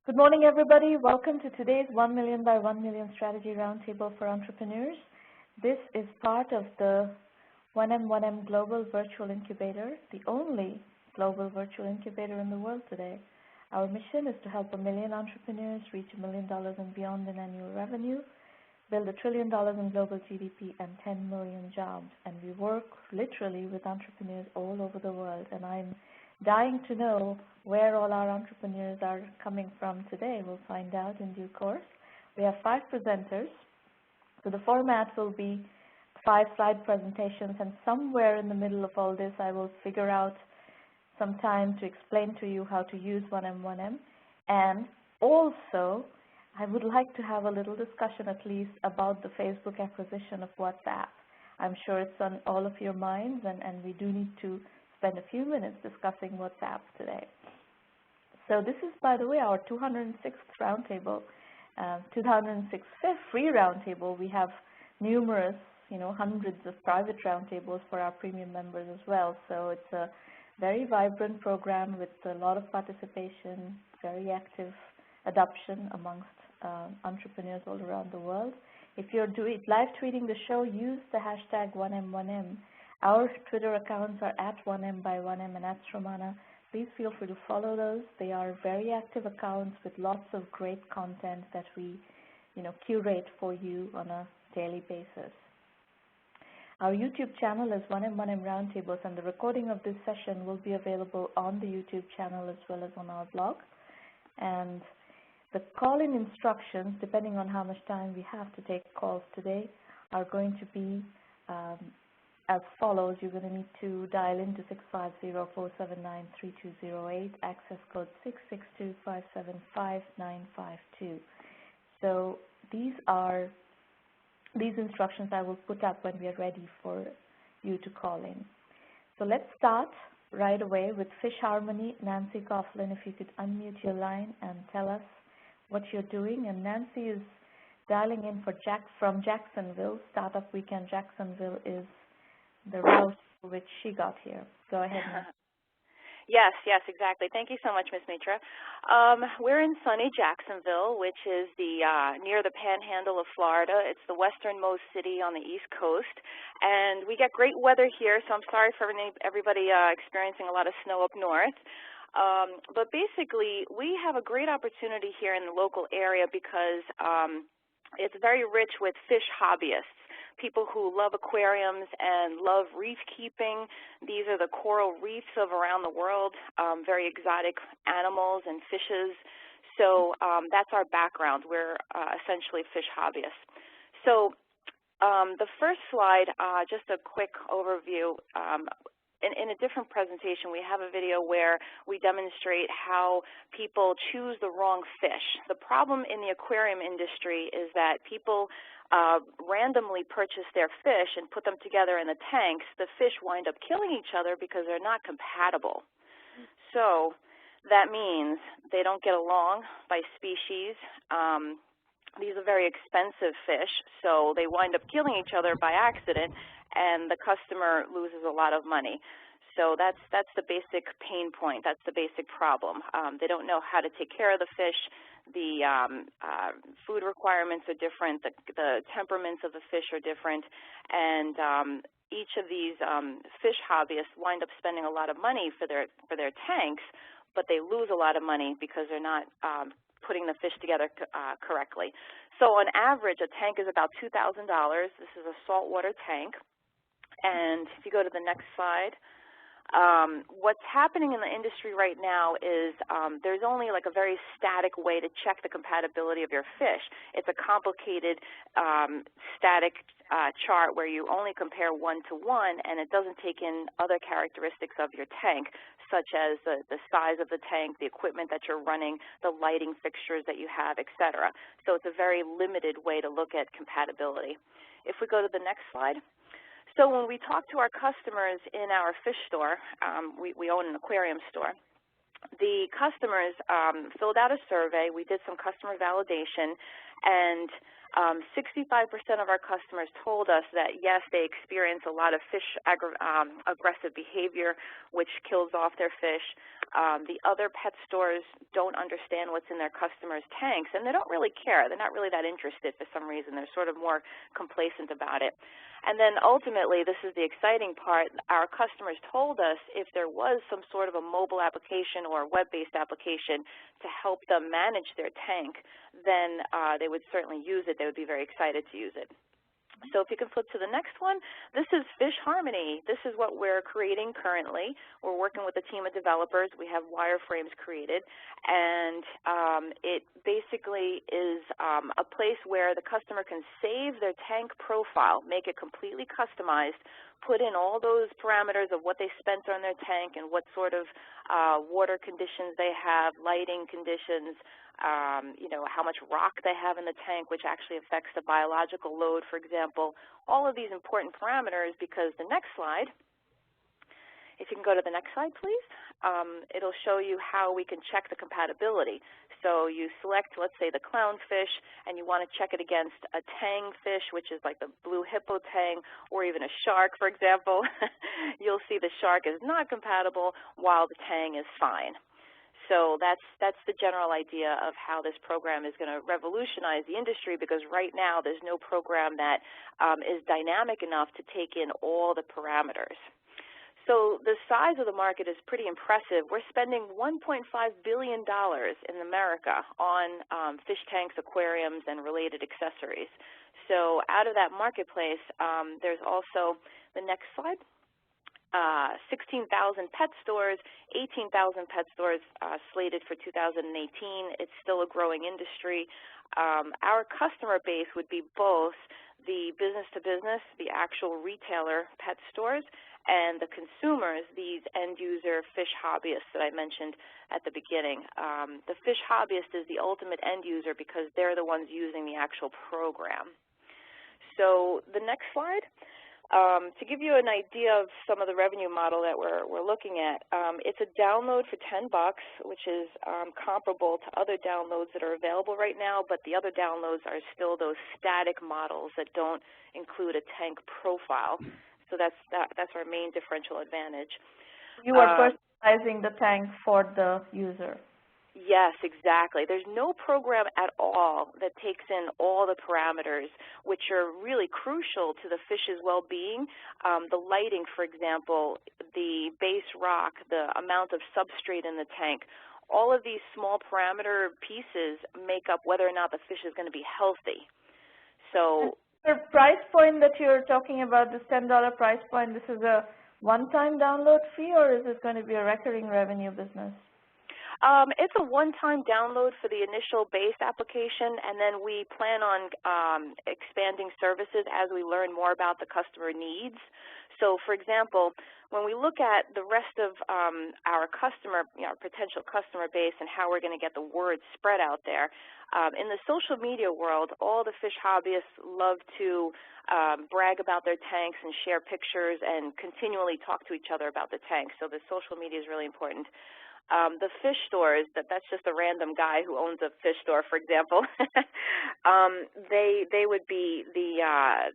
Good morning, everybody. Welcome to today's 1 Million by 1 Million Strategy Roundtable for Entrepreneurs. This is part of the 1M1M Global Virtual Incubator, the only global virtual incubator in the world today. Our mission is to help 1 million entrepreneurs reach $1 million and beyond in annual revenue, build $1 trillion in global GDP, and 10 million jobs. And we work literally with entrepreneurs all over the world. And I'm dying to know where all our entrepreneurs are coming from today. We'll find out in due course. We have 5 presenters. So the format will be 5 slide presentations, and somewhere in the middle of all this, I will figure out some time to explain to you how to use 1M1M. And also, I would like to have a little discussion at least about the Facebook acquisition of WhatsApp. I'm sure it's on all of your minds, and we do need to spend a few minutes discussing WhatsApp today. So this is, by the way, our 206th roundtable, 206th free roundtable. We have numerous, hundreds of private roundtables for our premium members as well. So it's a very vibrant program with a lot of participation, very active adoption amongst entrepreneurs all around the world. If you're live tweeting the show, use the hashtag 1M1M. Our Twitter accounts are at 1M by 1M and at Stromana. Please feel free to follow those. They are very active accounts with lots of great content that we, curate for you on a daily basis. Our YouTube channel is 1M1M Roundtables, and the recording of this session will be available on the YouTube channel as well as on our blog. And the call-in instructions, depending on how much time we have to take calls today, are going to be as follows. You're going to need to dial into 650-479-3208, access code 662-575-952. So these instructions I will put up when we are ready for you to call in. So let's start right away with Fish Harmony. Nancy Coughlin, if you could unmute your line and tell us what you're doing. And Nancy is dialing in from Jacksonville. Startup Weekend Jacksonville is the route which she got here. Go ahead, Nancy. Yes, exactly. Thank you so much, Ms. Mitra. We're in sunny Jacksonville, which is the near the panhandle of Florida. It's the westernmost city on the East Coast, and we get great weather here, so I'm sorry for everybody experiencing a lot of snow up north. But basically, we have a great opportunity here in the local area because it's very rich with fish hobbyists. People who love aquariums and love reef keeping. These are the coral reefs of around the world, very exotic animals and fishes. So that's our background. We're essentially fish hobbyists. So the first slide, just a quick overview. In a different presentation, we have a video where we demonstrate how people choose the wrong fish. The problem in the aquarium industry is that people randomly purchase their fish and put them together in the tanks. The fish wind up killing each other because they're not compatible. So that means they don't get along by species. These are very expensive fish, so they wind up killing each other by accident, and the customer loses a lot of money. So that's the basic pain point. That's the basic problem. They don't know how to take care of the fish. The food requirements are different. The temperaments of the fish are different, and each of these fish hobbyists wind up spending a lot of money for their tanks, but they lose a lot of money because they're not putting the fish together correctly. So on average, a tank is about $2,000. This is a saltwater tank. And if you go to the next slide, what's happening in the industry right now is there's only like a very static way to check the compatibility of your fish. It's a complicated static chart where you only compare 1 to 1, and it doesn't take in other characteristics of your tank, such as the size of the tank, the equipment that you're running, the lighting fixtures that you have, etc. So it's a very limited way to look at compatibility. If we go to the next slide. So when we talk to our customers in our fish store, we own an aquarium store, the customers filled out a survey. We did some customer validation, And 65% of our customers told us that, yes, they experience a lot of fish aggressive behavior, which kills off their fish. The other pet stores don't understand what's in their customers' tanks, and they don't really care. They're not really that interested for some reason. They're sort of more complacent about it. And then ultimately, this is the exciting part, our customers told us if there was some sort of a mobile application or a web-based application to help them manage their tank, then they would certainly use it. They would be very excited to use it. So if you can flip to the next one, this is Fish Harmony. This is what we're creating currently. We're working with a team of developers. We have wireframes created, and it basically is a place where the customer can save their tank profile, make it completely customized, put in all those parameters of what they spent on their tank and what sort of water conditions they have, lighting conditions, how much rock they have in the tank, which actually affects the biological load, for example. All of these important parameters, because the next slide, if you can go to the next slide, please, it'll show you how we can check the compatibility. So you select, let's say, the clownfish, and you want to check it against a tang fish, which is like the blue hippo tang, or even a shark, for example. You'll see the shark is not compatible while the tang is fine. So that's the general idea of how this program is going to revolutionize the industry, because right now there's no program that is dynamic enough to take in all the parameters. So the size of the market is pretty impressive. We're spending $1.5 billion in America on fish tanks, aquariums, and related accessories. So out of that marketplace, there's also the next slide. 16,000 pet stores, 18,000 pet stores slated for 2018. It's still a growing industry. Our customer base would be both the business-to-business, the actual retailer pet stores, and the consumers, these end-user fish hobbyists that I mentioned at the beginning. The fish hobbyist is the ultimate end user because they're the ones using the actual program. So the next slide. To give you an idea of some of the revenue model that we're looking at, it's a download for $10, which is comparable to other downloads that are available right now, but the other downloads are still those static models that don't include a tank profile. So that's our main differential advantage. You are personalizing the tank for the user. Yes, exactly. There's no program at all that takes in all the parameters, which are really crucial to the fish's well-being. The lighting, for example, the base rock, the amount of substrate in the tank, all of these small parameter pieces make up whether or not the fish is going to be healthy. So the price point that you're talking about, this $10 price point, this is a one-time download fee, or is it going to be a recurring revenue business? It's a one-time download for the initial base application, and then we plan on expanding services as we learn more about the customer needs. So, for example, when we look at the rest of our customer, potential customer base and how we're going to get the word spread out there, in the social media world, all the fish hobbyists love to brag about their tanks and share pictures and continually talk to each other about the tanks. So the social media is really important. The fish stores, that's just a random guy who owns a fish store, for example. They would be the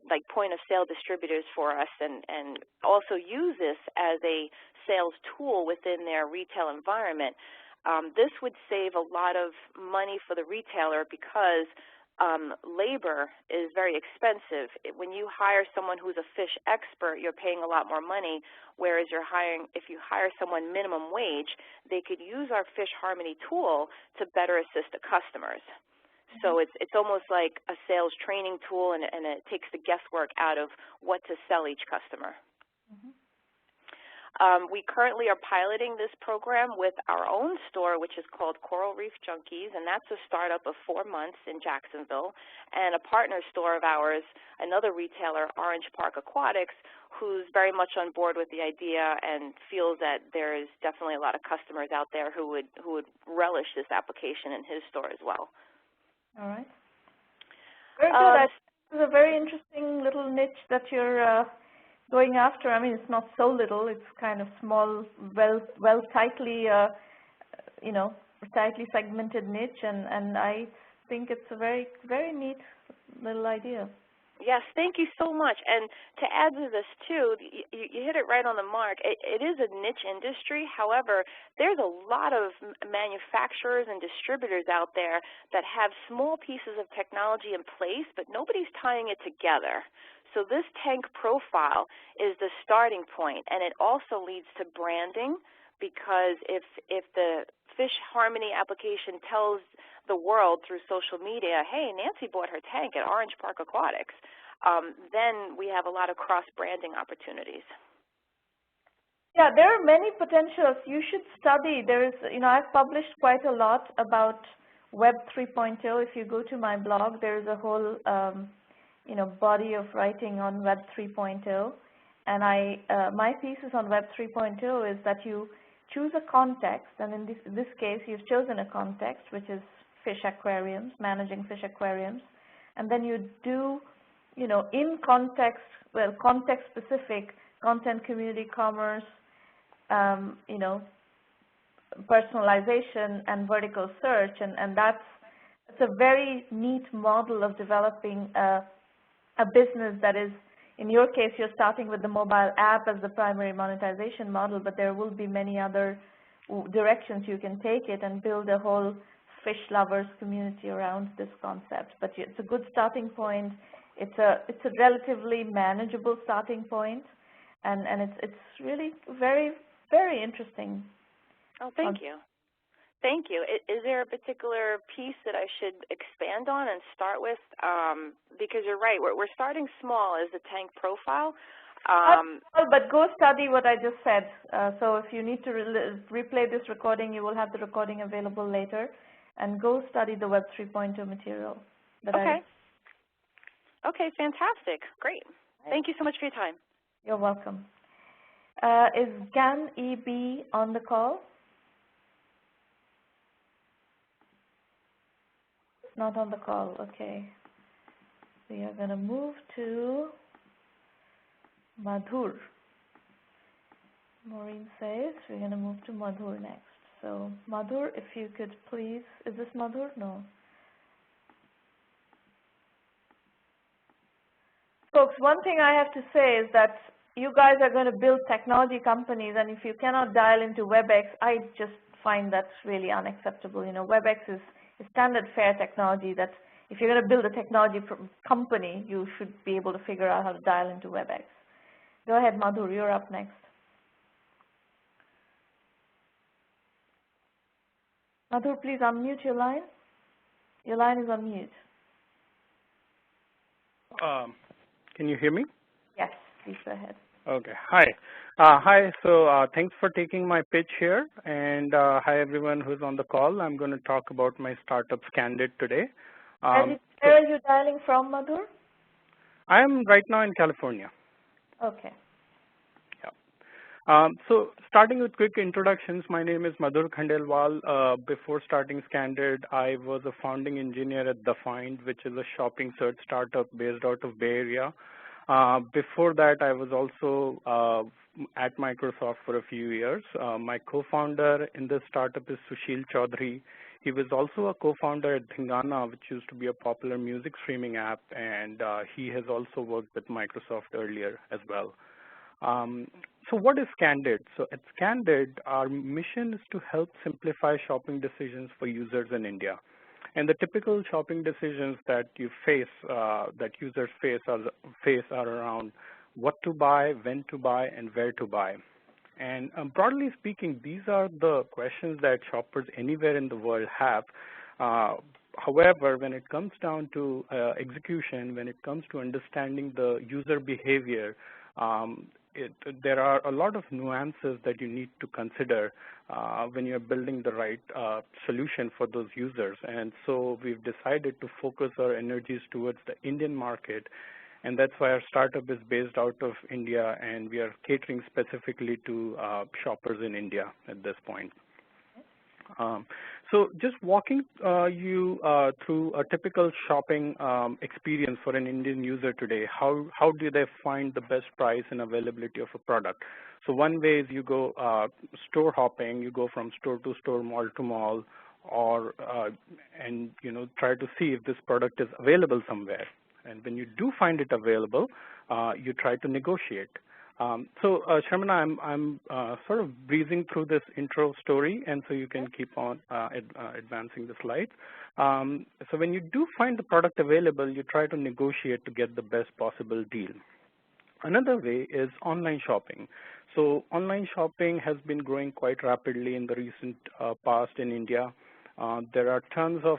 like point of sale distributors for us, and also use this as a sales tool within their retail environment. This would save a lot of money for the retailer because labor is very expensive. When you hire someone who's a fish expert, you're paying a lot more money, whereas if you hire someone minimum wage, they could use our Fish Harmony tool to better assist the customers. So it's almost like a sales training tool, and it takes the guesswork out of what to sell each customer. We currently are piloting this program with our own store, which is called Coral Reef Junkies, and that's a startup of 4 months in Jacksonville, and a partner store of ours, another retailer, Orange Park Aquatics, who's very much on board with the idea and feels that there is definitely a lot of customers out there who would relish this application in his store as well. All right. Very good. This is a very interesting little niche that you're going after. I mean, it's not so little. It's kind of small, tightly, tightly segmented niche, and think it's a very, very neat little idea. Yes, thank you so much. And to add to this too, you hit it right on the mark. It is a niche industry. However, there's a lot of manufacturers and distributors out there that have small pieces of technology in place, but nobody's tying it together. So this tank profile is the starting point, and it also leads to branding, because if the Fish Harmony application tells the world through social media, hey, Nancy bought her tank at Orange Park Aquatics, then we have a lot of cross-branding opportunities. Yeah, there are many potentials. You should study. There is, I've published quite a lot about Web 3.0. If you go to my blog, there is a whole, body of writing on Web 3.0. And my thesis on Web 3.0 is that you choose a context, and in this case, you've chosen a context, which is fish aquariums, managing fish aquariums, and then you do, in context, context-specific content, community commerce, personalization and vertical search, and it's a very neat model of developing a business that is, in your case, you're starting with the mobile app as the primary monetization model, but there will be many other directions you can take it and build a whole fish lovers community around this concept. But it's a good starting point. It's a relatively manageable starting point, and it's really very, very interesting. Oh, thank you. Thank you. Is there a particular piece that I should expand on and start with? Because you're right, we're starting small as the tank profile. But go study what I just said. So if you need to replay this recording, you will have the recording available later. And go study the Web 3.0 material. Okay. Okay, fantastic. Great. Thank you so much for your time. You're welcome. Is Gan EB on the call? Not on the call, okay. We are going to move to Madhur. Maureen says we're going to move to Madhur next. So Madhur, if you could please, is this Madhur? No. Folks, one thing I have to say is that you guys are going to build technology companies, and if you cannot dial into WebEx, I just find that's really unacceptable. WebEx is standard fare technology that if you're going to build a technology company, you should be able to figure out how to dial into WebEx. Go ahead, Madhur, you're up next. Madhur, please unmute your line. Your line is on mute. Can you hear me? Yes, please go ahead. Okay. Hi. Hi. So thanks for taking my pitch here, and hi everyone who's on the call. I'm going to talk about my startup Scandid today. Where are you dialing from, Madhur? I am right now in California. Okay. Yeah. So starting with quick introductions, my name is Madhur Khandelwal. Before starting Scandid, I was a founding engineer at The Find, which is a shopping search startup based out of Bay Area. Before that, I was also at Microsoft for a few years. My co-founder in this startup is Sushil Chaudhary. He was also a co-founder at Dhingana, which used to be a popular music streaming app, and he has also worked with Microsoft earlier as well. So what is Scandid? So at Scandid, our mission is to help simplify shopping decisions for users in India. And the typical shopping decisions that you face, that users face are around what to buy, when to buy, and where to buy. And broadly speaking, these are the questions that shoppers anywhere in the world have. However, when it comes down to execution, when it comes to understanding the user behavior, there are a lot of nuances that you need to consider when you're building the right solution for those users. And so we've decided to focus our energies towards the Indian market, and that's why our startup is based out of India, and we are catering specifically to shoppers in India at this point. So just walking you through a typical shopping experience for an Indian user today, how do they find the best price and availability of a product? So one way is you go store hopping, you go from store to store, mall to mall, or and try to see if this product is available somewhere. And when you do find it available, you try to negotiate. So Sharmana, I'm sort of breezing through this intro story, and so you can keep on advancing the slides. So when you do find the product available, you try to negotiate to get the best possible deal. Another way is online shopping. So online shopping has been growing quite rapidly in the recent past in India. There are tons of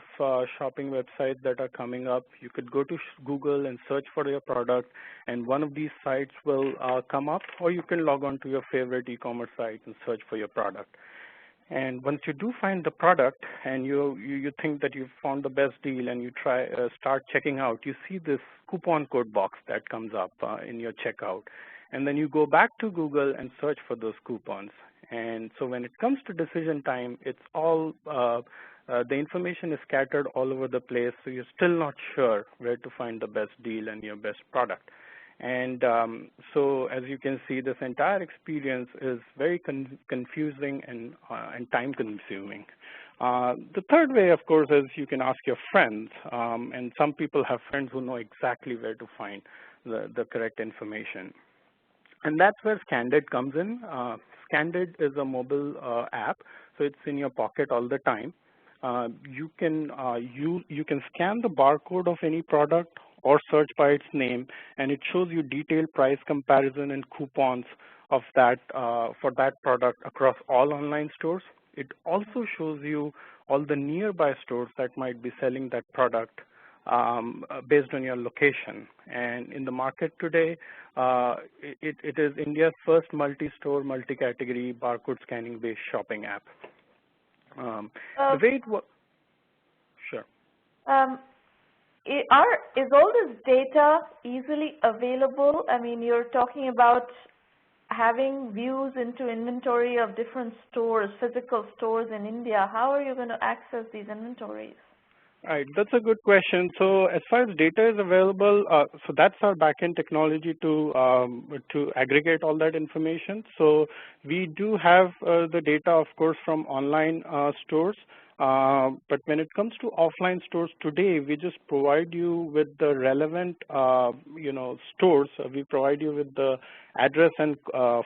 shopping websites that are coming up. You could go to Google and search for your product, and one of these sites will come up, or you can log on to your favorite e-commerce site and search for your product. And once you do find the product and you think that you've found the best deal and you start checking out, you see this coupon code box that comes up in your checkout. And then you go back to Google and search for those coupons. And so when it comes to decision time, it's all, the information is scattered all over the place, so you're still not sure where to find the best deal and your best product. And so as you can see, this entire experience is very confusing and time-consuming. The third way, of course, is you can ask your friends. And some people have friends who know exactly where to find the correct information. And that's where Scanded comes in. Scanded is a mobile app, so it's in your pocket all the time. You can scan the barcode of any product or search by its name, and it shows you detailed price comparison and coupons of that for that product across all online stores. It also shows you all the nearby stores that might be selling that product based on your location. And in the market today, it is India's first multi-store, multi-category barcode scanning-based shopping app. The way it works, sure. Is all this data easily available? I mean, you're talking about having views into inventory of different stores, physical stores in India. How are you going to access these inventories? Right, that's a good question. So as far as data is available, so that's our backend technology to aggregate all that information. So we do have the data, of course, from online stores. But when it comes to offline stores today, we just provide you with the relevant, stores. We provide you with the address and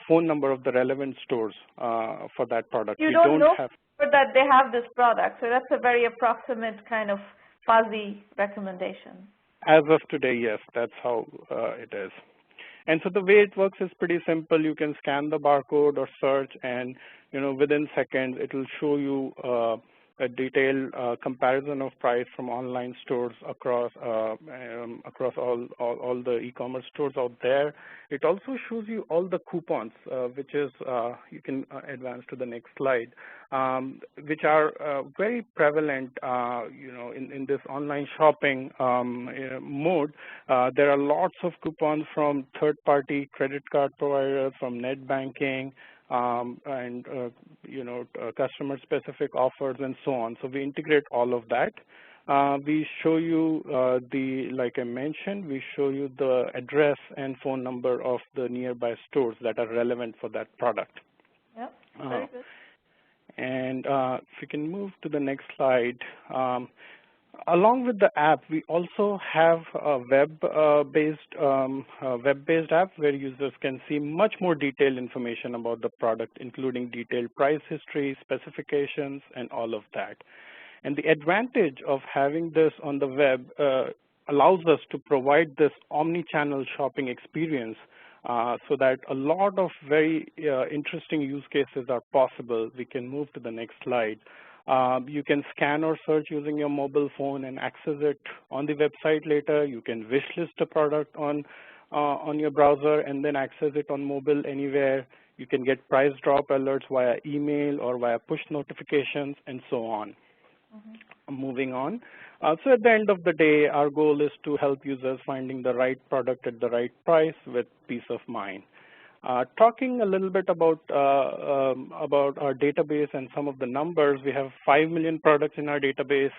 phone number of the relevant stores for that product. You don't know that they have this product, so that's a very approximate kind of fuzzy recommendation. As of today, yes, that's how it is. And so the way it works is pretty simple. You can scan the barcode or search, and within seconds, it will show you a detailed comparison of price from online stores across all the e-commerce stores out there. It also shows you all the coupons, which is you can advance to the next slide, which are very prevalent, in this online shopping mode. There are lots of coupons from third-party credit card providers, from net banking, and customer-specific offers and so on. So we integrate all of that. We show you like I mentioned, we show you the address and phone number of the nearby stores that are relevant for that product. Yep, very good. And if you can move to the next slide. Along with the app, we also have a web-based app where users can see much more detailed information about the product, including detailed price history, specifications, and all of that. And the advantage of having this on the web allows us to provide this omni-channel shopping experience so that a lot of very interesting use cases are possible. We can move to the next slide. You can scan or search using your mobile phone and access it on the website later. You can wish list a product on your browser and then access it on mobile anywhere. You can get price drop alerts via email or via push notifications and so on. Moving on. So at the end of the day, our goal is to help users finding the right product at the right price with peace of mind. Talking a little bit about our database and some of the numbers, we have 5 million products in our database.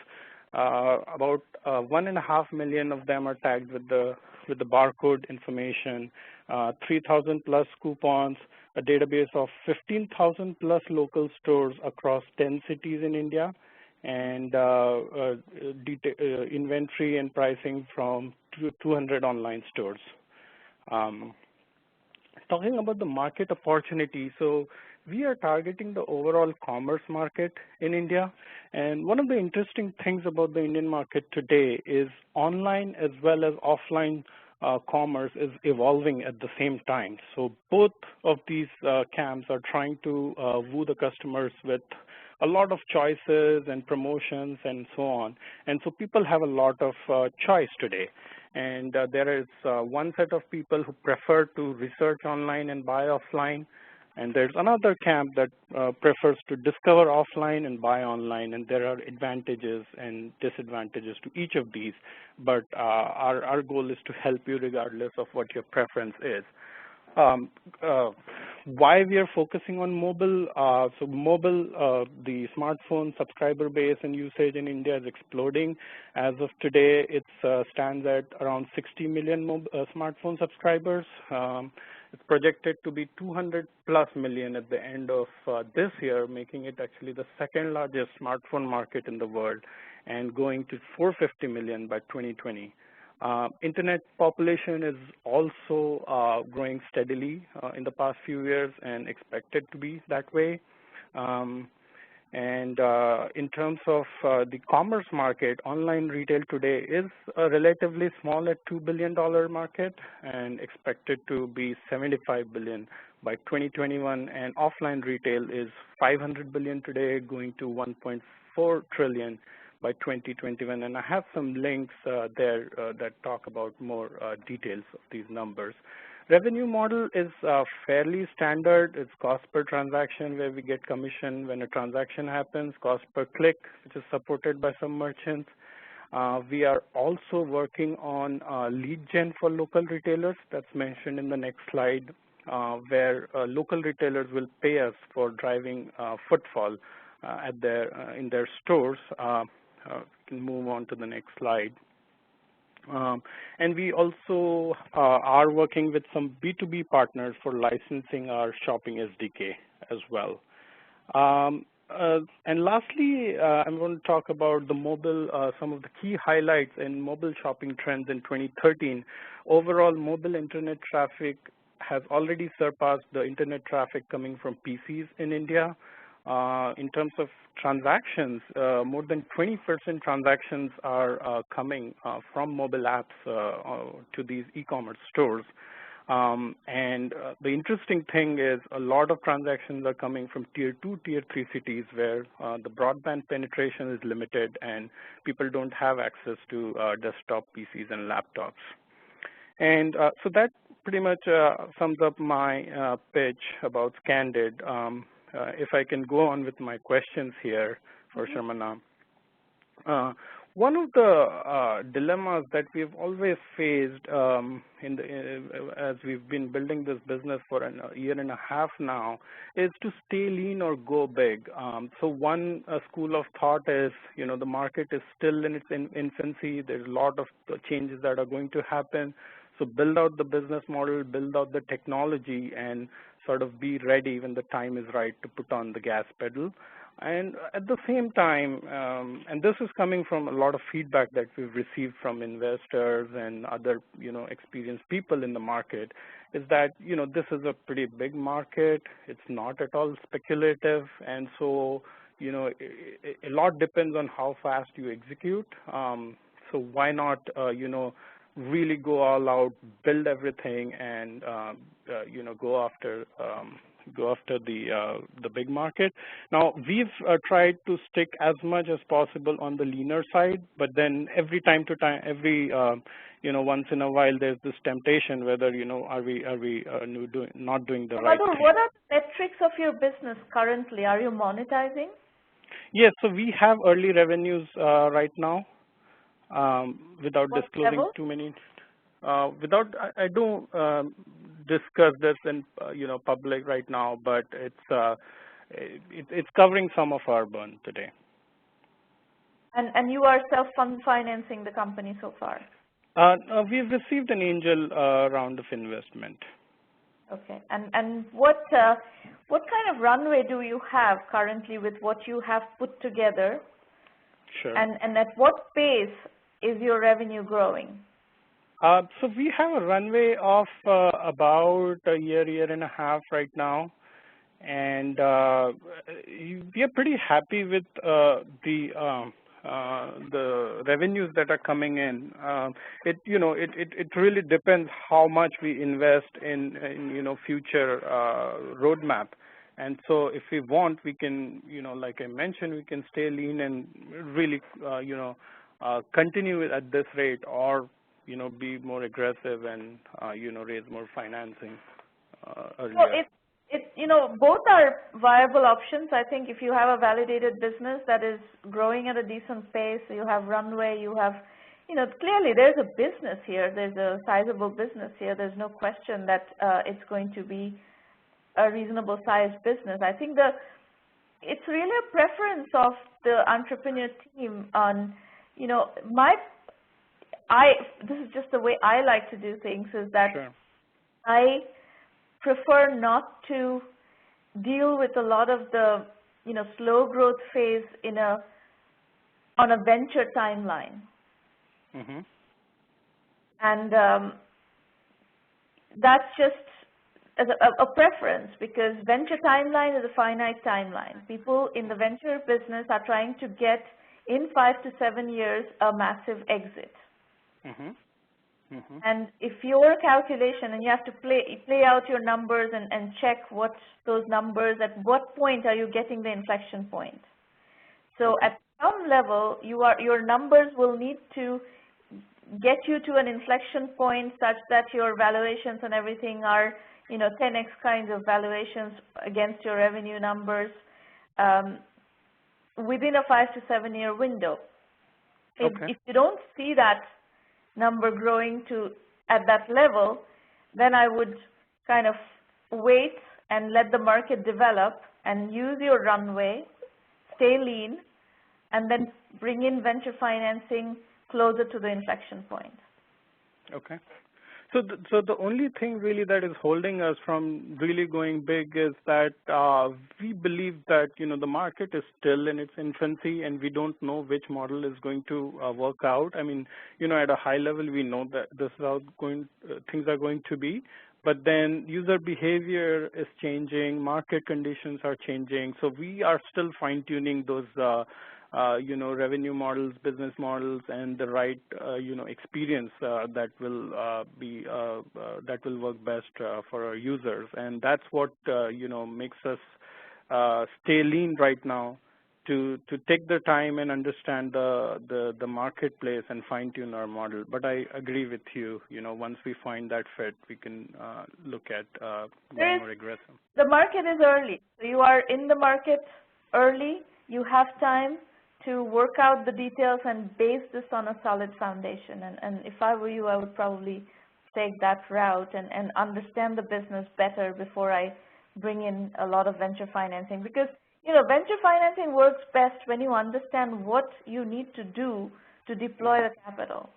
About 1.5 million of them are tagged with the barcode information. 3,000 plus coupons, a database of 15,000 plus local stores across 10 cities in India, and inventory and pricing from 200 online stores. Talking about the market opportunity, so we are targeting the overall commerce market in India. And one of the interesting things about the Indian market today is online as well as offline commerce is evolving at the same time. So both of these camps are trying to woo the customers with a lot of choices and promotions and so on. And so people have a lot of choice today. And there is one set of people who prefer to research online and buy offline. And there's another camp that prefers to discover offline and buy online. And there are advantages and disadvantages to each of these. But our goal is to help you regardless of what your preference is. Why we are focusing on mobile? So mobile, the smartphone subscriber base and usage in India is exploding. As of today, it stands at around 60 million smartphone subscribers. It's projected to be 200+ million at the end of this year, making it actually the second largest smartphone market in the world and going to 450 million by 2020. Internet population is also growing steadily in the past few years and expected to be that way. And in terms of the commerce market, online retail today is a relatively small at $2 billion market and expected to be $75 billion by 2021. And offline retail is $500 billion today, going to $1.4 trillion by 2021. And I have some links there that talk about more details of these numbers. Revenue model is fairly standard. It's cost per transaction, where we get commission when a transaction happens, cost per click, which is supported by some merchants. We are also working on lead gen for local retailers. That's mentioned in the next slide, where local retailers will pay us for driving footfall at in their stores. Can move on to the next slide. And we also are working with some B2B partners for licensing our shopping SDK as well. And lastly, I'm going to talk about the mobile, some of the key highlights in mobile shopping trends in 2013. Overall, mobile internet traffic has already surpassed the internet traffic coming from PCs in India. In terms of transactions, more than 20% transactions are coming from mobile apps to these e-commerce stores. And the interesting thing is a lot of transactions are coming from tier 2, tier 3 cities where the broadband penetration is limited and people don't have access to desktop PCs and laptops. And so that pretty much sums up my pitch about Scandid. If I can go on with my questions here for Sharmana. One of the dilemmas that we've always faced as we've been building this business for a year and a half now is to stay lean or go big. So one school of thought is, the market is still in its infancy. There's a lot of changes that are going to happen. So build out the business model, build out the technology, and sort of be ready when the time is right to put on the gas pedal. And at the same time, and this is coming from a lot of feedback that we've received from investors and other, experienced people in the market, is that, this is a pretty big market. It's not at all speculative. And so, a lot depends on how fast you execute. So why not, really go all out, build everything, and go after the big market. Now we've tried to stick as much as possible on the leaner side, but then every time to time, once in a while, there's this temptation whether are we not doing the right thing. What are the metrics of your business currently? Are you monetizing? Yes, so we have early revenues right now. Without what disclosing level? too many, I don't discuss this in public right now, but it's covering some of our burn today. And you are self-financing the company so far? We've received an angel round of investment. Okay, and what kind of runway do you have currently with what you have put together? Sure. And at what pace is your revenue growing? So we have a runway of about a year and a half right now, and we are pretty happy with the revenues that are coming in. It really depends how much we invest in future roadmap. And so if we want, we can, like I mentioned, we can stay lean and really, continue at this rate, or be more aggressive and raise more financing earlier. So both are viable options. I think if you have a validated business that is growing at a decent pace, you have runway, you have, clearly there's a business here. There's a sizable business here. There's no question that it's going to be a reasonable sized business. I think it's really a preference of the entrepreneur team on, this is just the way I like to do things, is that Sure. I prefer not to deal with a lot of the, slow growth phase on a venture timeline. Mm-hmm. And that's just as a preference, because venture timeline is a finite timeline. People in the venture business are trying to get, in 5 to 7 years, a massive exit. Mm-hmm. Mm-hmm. And if your calculation, and you have to play out your numbers and check what those numbers, at what point are you getting the inflection point. So at some level, your numbers will need to get you to an inflection point such that your valuations and everything are 10x kinds of valuations against your revenue numbers within a 5 to 7 year window. If you don't see that number growing at that level, then I would kind of wait and let the market develop and use your runway, stay lean, and then bring in venture financing closer to the inflection point. Okay. So the only thing really that is holding us from really going big is that we believe that the market is still in its infancy, and we don't know which model is going to work out. I mean, at a high level, we know that this is how things are going to be. But then user behavior is changing, market conditions are changing. So we are still fine-tuning those revenue models, business models, and the right, experience that will work best for our users. And that's what, makes us stay lean right now to take the time and understand the marketplace and fine-tune our model. But I agree with you. Once we find that fit, we can look at being more aggressive. The market is early. So you are in the market early. You have time to work out the details and base this on a solid foundation. And if I were you, I would probably take that route and understand the business better before I bring in a lot of venture financing. Because, venture financing works best when you understand what you need to do to deploy the capital.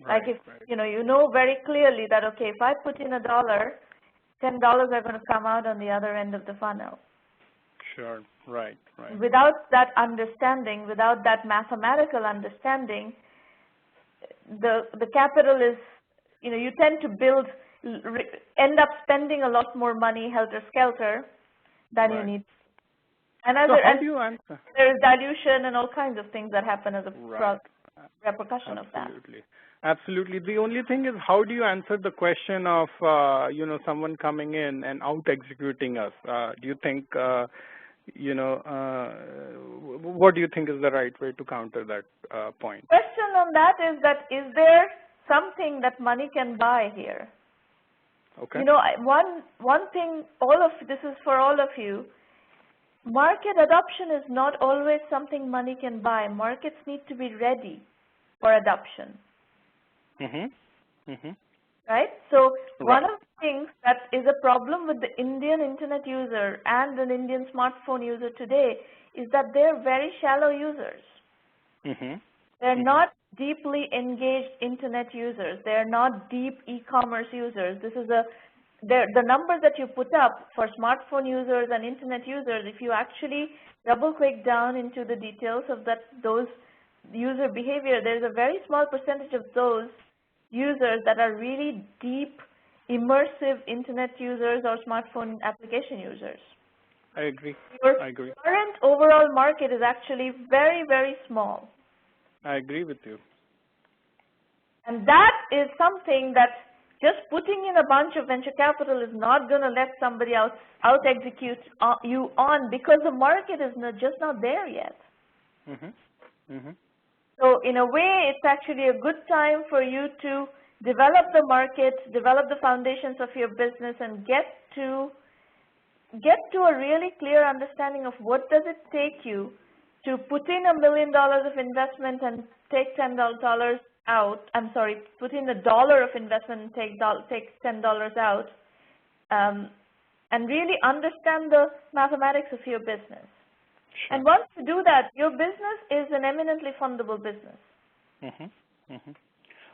Right, like if, you know very clearly that, okay, if I put in $1, $10 are going to come out on the other end of the funnel. Sure, right. Without that understanding, without that mathematical understanding, the capital is, you tend to end up spending a lot more money helter-skelter than you need. And so how do you answer? There is dilution and all kinds of things that happen as a repercussion of that. Absolutely. The only thing is, how do you answer the question of, someone coming in and out-executing us? Do you think, what do you think is the right way to counter that point? Question on that is there something that money can buy here? Okay. One thing, this is for all of you, market adoption is not always something money can buy. Markets need to be ready for adoption. Right? So one of the things that is a problem with the Indian internet user and an Indian smartphone user today is that they're very shallow users. They're not deeply engaged internet users. They're not deep e-commerce users. This is the numbers that you put up for smartphone users and internet users, if you actually double click down into the details of those user behavior, there's a very small percentage of those users that are really deep, immersive internet users or smartphone application users. I agree. Your I agree. current overall market is actually very, very small. I agree with you. And that is something that just putting in a bunch of venture capital is not going to let somebody else out-execute you on, because the market is just not there yet. So in a way, it's actually a good time for you to develop the market, develop the foundations of your business, and get to a really clear understanding of what does it take you to put in $1 million of investment and take $10 out. I'm sorry, put in $1 of investment and take $10 out, and really understand the mathematics of your business. Sure. And once you do that, your business is an eminently fundable business.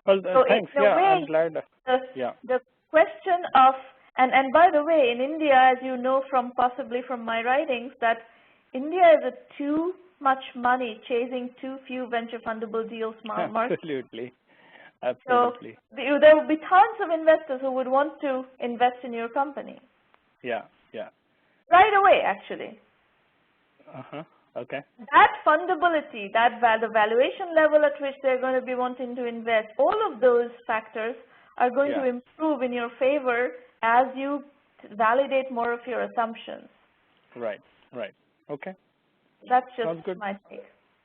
Well, so thanks. In a way, I'm glad. The question of, and by the way, in India, as you know possibly from my writings, that India is a too much money chasing too few venture fundable deals market. Absolutely. So there will be tons of investors who would want to invest in your company. Yeah. Right away, actually. Okay. That fundability, the valuation level at which they're going to be wanting to invest, all of those factors are going to improve in your favor as you validate more of your assumptions. Right. Okay. That's just Sounds good. my take.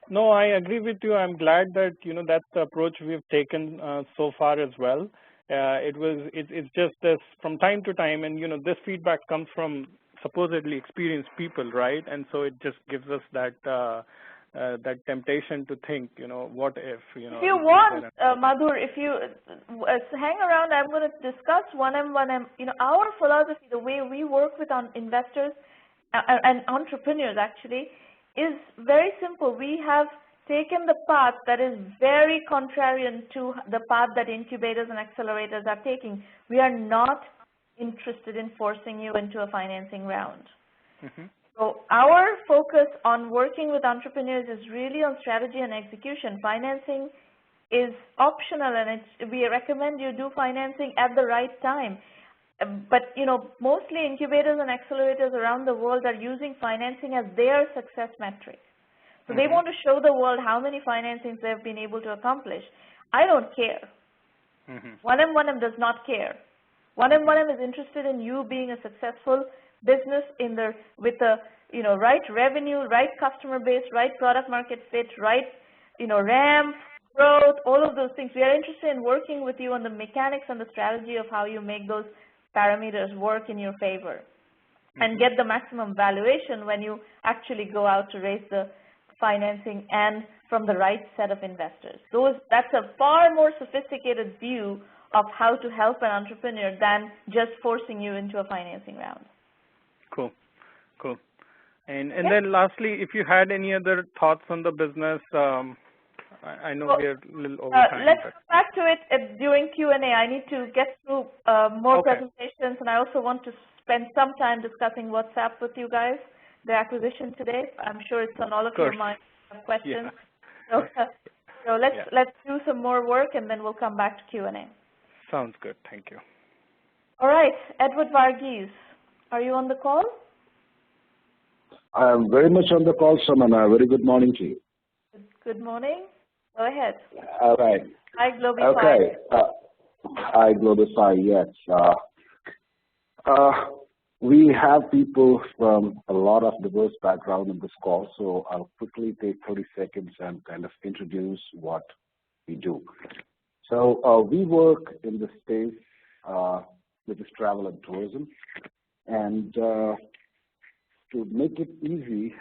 No, I agree with you. I'm glad that that's the approach we've taken so far as well. It's just this from time to time, and this feedback comes from supposedly experienced people, right? And so it just gives us that that temptation to think, what if, If you want, Madhur, if you hang around, I'm going to discuss 1M. Our philosophy, the way we work with investors and entrepreneurs actually, is very simple. We have taken the path that is very contrarian to the path that incubators and accelerators are taking. We are not interested in forcing you into a financing round. So our focus on working with entrepreneurs is really on strategy and execution. Financing is optional, and we recommend you do financing at the right time. But mostly incubators and accelerators around the world are using financing as their success metric. So they want to show the world how many financings they've been able to accomplish. I don't care. 1M does not care. 1M is interested in you being a successful business with the right revenue, right customer base, right product market fit, right ramp, growth, all of those things. We are interested in working with you on the mechanics and the strategy of how you make those parameters work in your favor and get the maximum valuation when you actually go out to raise the financing and from the right set of investors. That's a far more sophisticated view of how to help an entrepreneur than just forcing you into a financing round. Cool. And then lastly, if you had any other thoughts on the business, I know we're a little over time. Let's come back to it during Q&A. I need to get through more presentations, and I also want to spend some time discussing WhatsApp with you guys, the acquisition today. I'm sure it's on all of your minds. Questions. So let's do some more work, and then we'll come back to Q&A. Sounds good. Thank you. All right, Edward Varghese, are you on the call? I am very much on the call, Samana. Very good morning to you. Good morning. Go ahead. All right. Hi, Globify. Okay. Hi, Globify, yes. We have people from a lot of diverse background in this call, so I'll quickly take 30 seconds and kind of introduce what we do. So we work in the space which is travel and tourism, and to make it easy,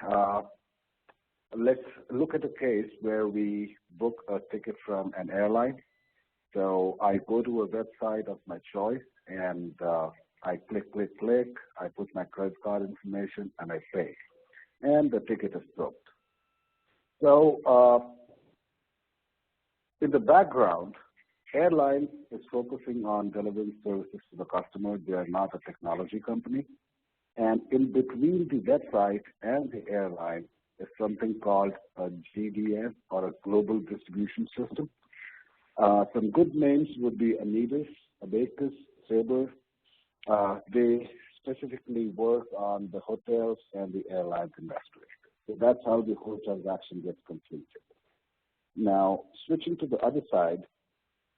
let's look at a case where we book a ticket from an airline. So I go to a website of my choice, and I click, I put my credit card information, and I pay. And the ticket is booked. So in the background, airline is focusing on delivering services to the customer. They are not a technology company. And in between the website and the airline is something called a GDS, or a Global Distribution System. Some good names would be Anidus, Abacus, Sabre. They specifically work on the hotels and the airlines industry. So that's how the whole transaction gets completed. Now, switching to the other side,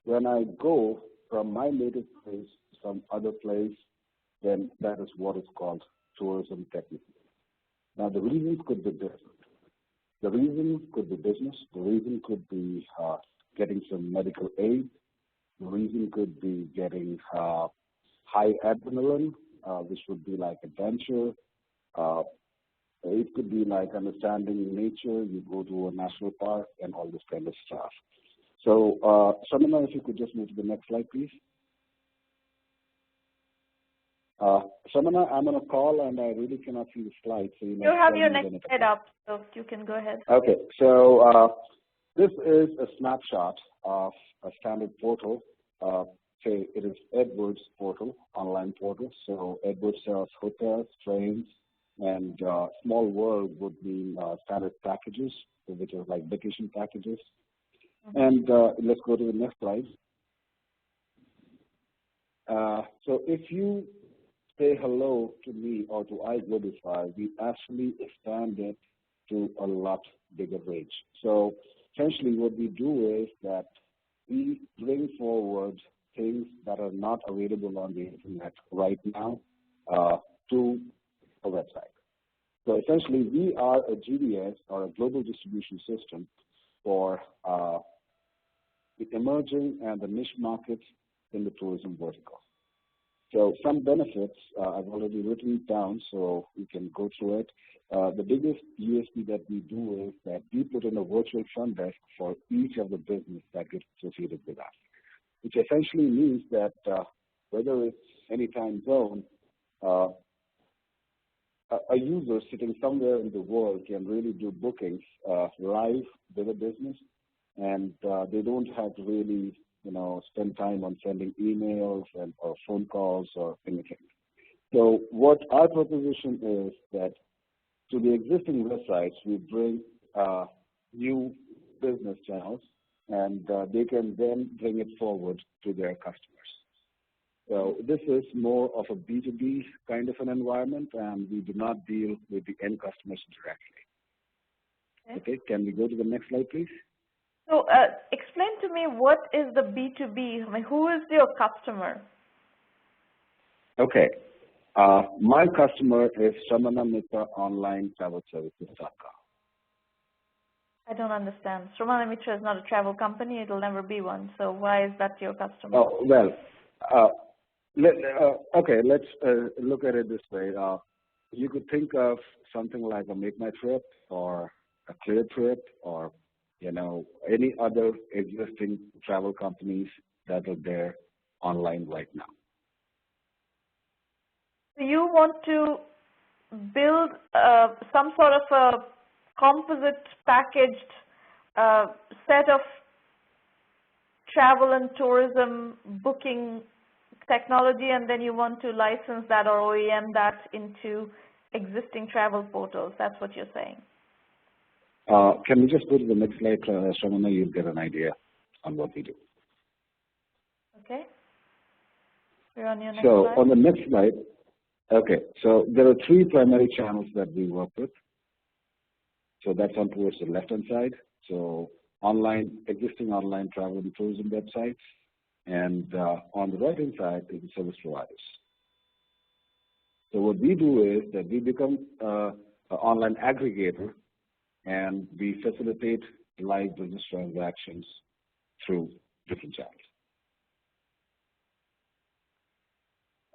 when I go from my native place to some other place, then that is what is called tourism technically. Now, the reasons could be different. The reason could be business. The reason could be getting some medical aid. The reason could be getting high adrenaline, which would be like adventure. It could be like understanding nature. You go to a national park and all this kind of stuff. So, Shamana, if you could just move to the next slide, please. Shamana, I'm on a call and I really cannot see the slides. So you have your next slide up, so you can go ahead. Okay, so this is a snapshot of a standard portal. Say it is Edwards portal, online portal. So Edwards sells hotels, trains, and Small World would be standard packages, which is like vacation packages. And let's go to the next slide. So if you say hello to me or to iGlobify, we actually expand it to a lot bigger range. So essentially what we do is that we bring forward things that are not available on the internet right now to a website. So essentially we are a GDS, or a global distribution system, for the emerging and the niche markets in the tourism vertical. So some benefits, I've already written it down so you can go through it. The biggest USP that we do is that we put in a virtual front desk for each of the business that gets associated with us, which essentially means that whether it's any time zone, a user sitting somewhere in the world can really do bookings live with a business, and they don't have to really spend time on sending emails or phone calls or anything. So what our proposition is that to the existing websites, we bring new business channels, and they can then bring it forward to their customers. So this is more of a B2B kind of an environment, and we do not deal with the end customers directly. Okay, can we go to the next slide, please? So explain to me, what is the B2B? I mean, who is your customer? Okay. My customer is Shamana Mitra Online Travel Services.com. I don't understand. Shamana Mitra is not a travel company. It will never be one. So why is that your customer? Oh, well, okay, let's look at it this way. You could think of something like a Make My Trip or a Clear Trip, or any other existing travel companies that are there online right now. So you want to build some sort of a composite packaged set of travel and tourism booking technology, and then you want to license that or OEM that into existing travel portals. That's what you're saying. Can we just go to the next slide, Shamana? You'll get an idea on what we do. Okay. We're on your next so slide. On the next slide, okay, so there are three primary channels that we work with. So that's on towards the left-hand side. So existing online travel and tourism websites. And on the right-hand side is the service providers. So what we do is that we become an online aggregator, and we facilitate live business transactions through different channels.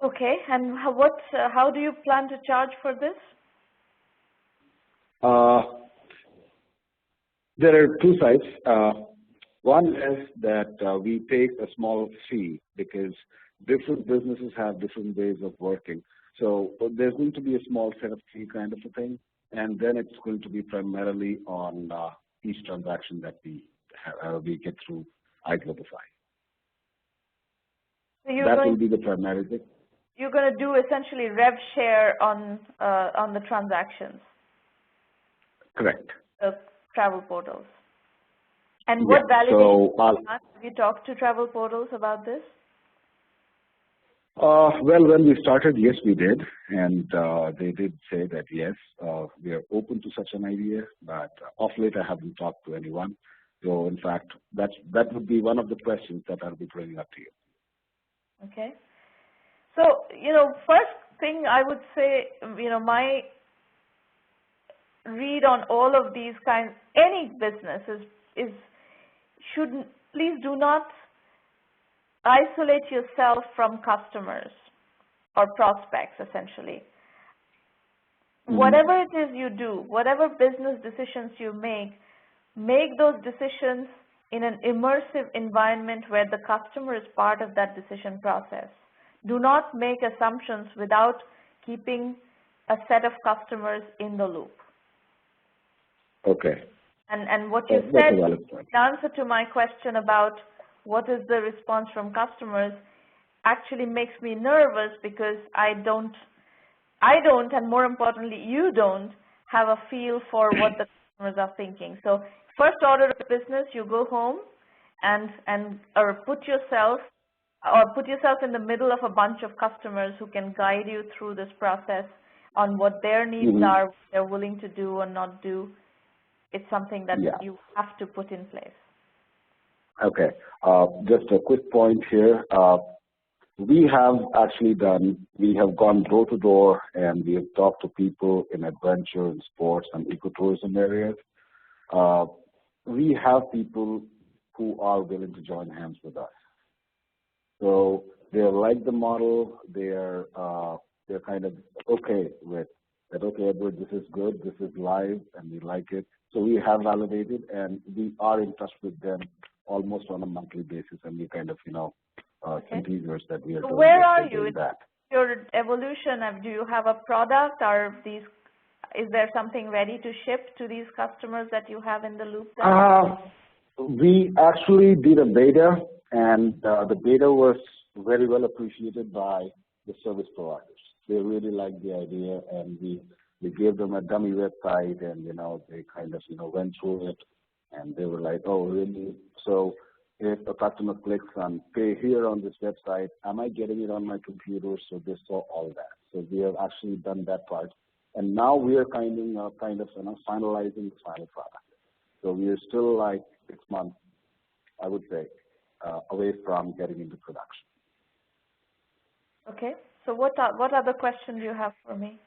Okay, and how do you plan to charge for this? There are two sides. One is that we take a small fee because different businesses have different ways of working. So there's going to be a small setup fee kind of a thing, and then it's going to be primarily on each transaction that we get through iGlobify. That will be the primary thing. You're going to do essentially rev share on the transactions. Correct. The travel portals. And what validation have you talked to travel portals about this? Well, when we started, yes, we did, and they did say that yes, we are open to such an idea. But of late, I haven't talked to anyone. So, in fact, that would be one of the questions that I'll be bringing up to you. Okay. So, first thing I would say, my read on all of these kinds, any business please do not isolate yourself from customers or prospects, essentially. Mm-hmm. Whatever it is you do, whatever business decisions you make those decisions in an immersive environment where the customer is part of that decision process. Do not make assumptions without keeping a set of customers in the loop. Okay. And what you said, in answer to my question about what is the response from customers, actually makes me nervous because I don't, and more importantly, you don't have a feel for what the customers are thinking. So first order of business, you go home or put yourself in the middle of a bunch of customers who can guide you through this process on what their needs are, what they're willing to do or not do. It's something that you have to put in place. Okay. Just a quick point here. We have gone door to door and we have talked to people in adventure and sports and ecotourism areas. We have people who are willing to join hands with us. So they like the model. They're kind of okay with that. Okay, Edward, this is good. This is live, and we like it. So we have validated, and we are in touch with them almost on a monthly basis, and we kind of, some teasers that we are doing. Where are you in your evolution? Do you have a product? Is there something ready to ship to these customers that you have in the loop? We actually did a beta, and the beta was very well appreciated by the service providers. They really liked the idea, and we gave them a dummy website, and they kind of went through it, and they were like, "Oh, really?" So if a customer clicks on pay here on this website, am I getting it on my computer? So they saw all that. So we have actually done that part, and now we are kind of finalizing the final product. So we are still like 6 months, I would say, away from getting into production. Okay. So what other questions do you have for me?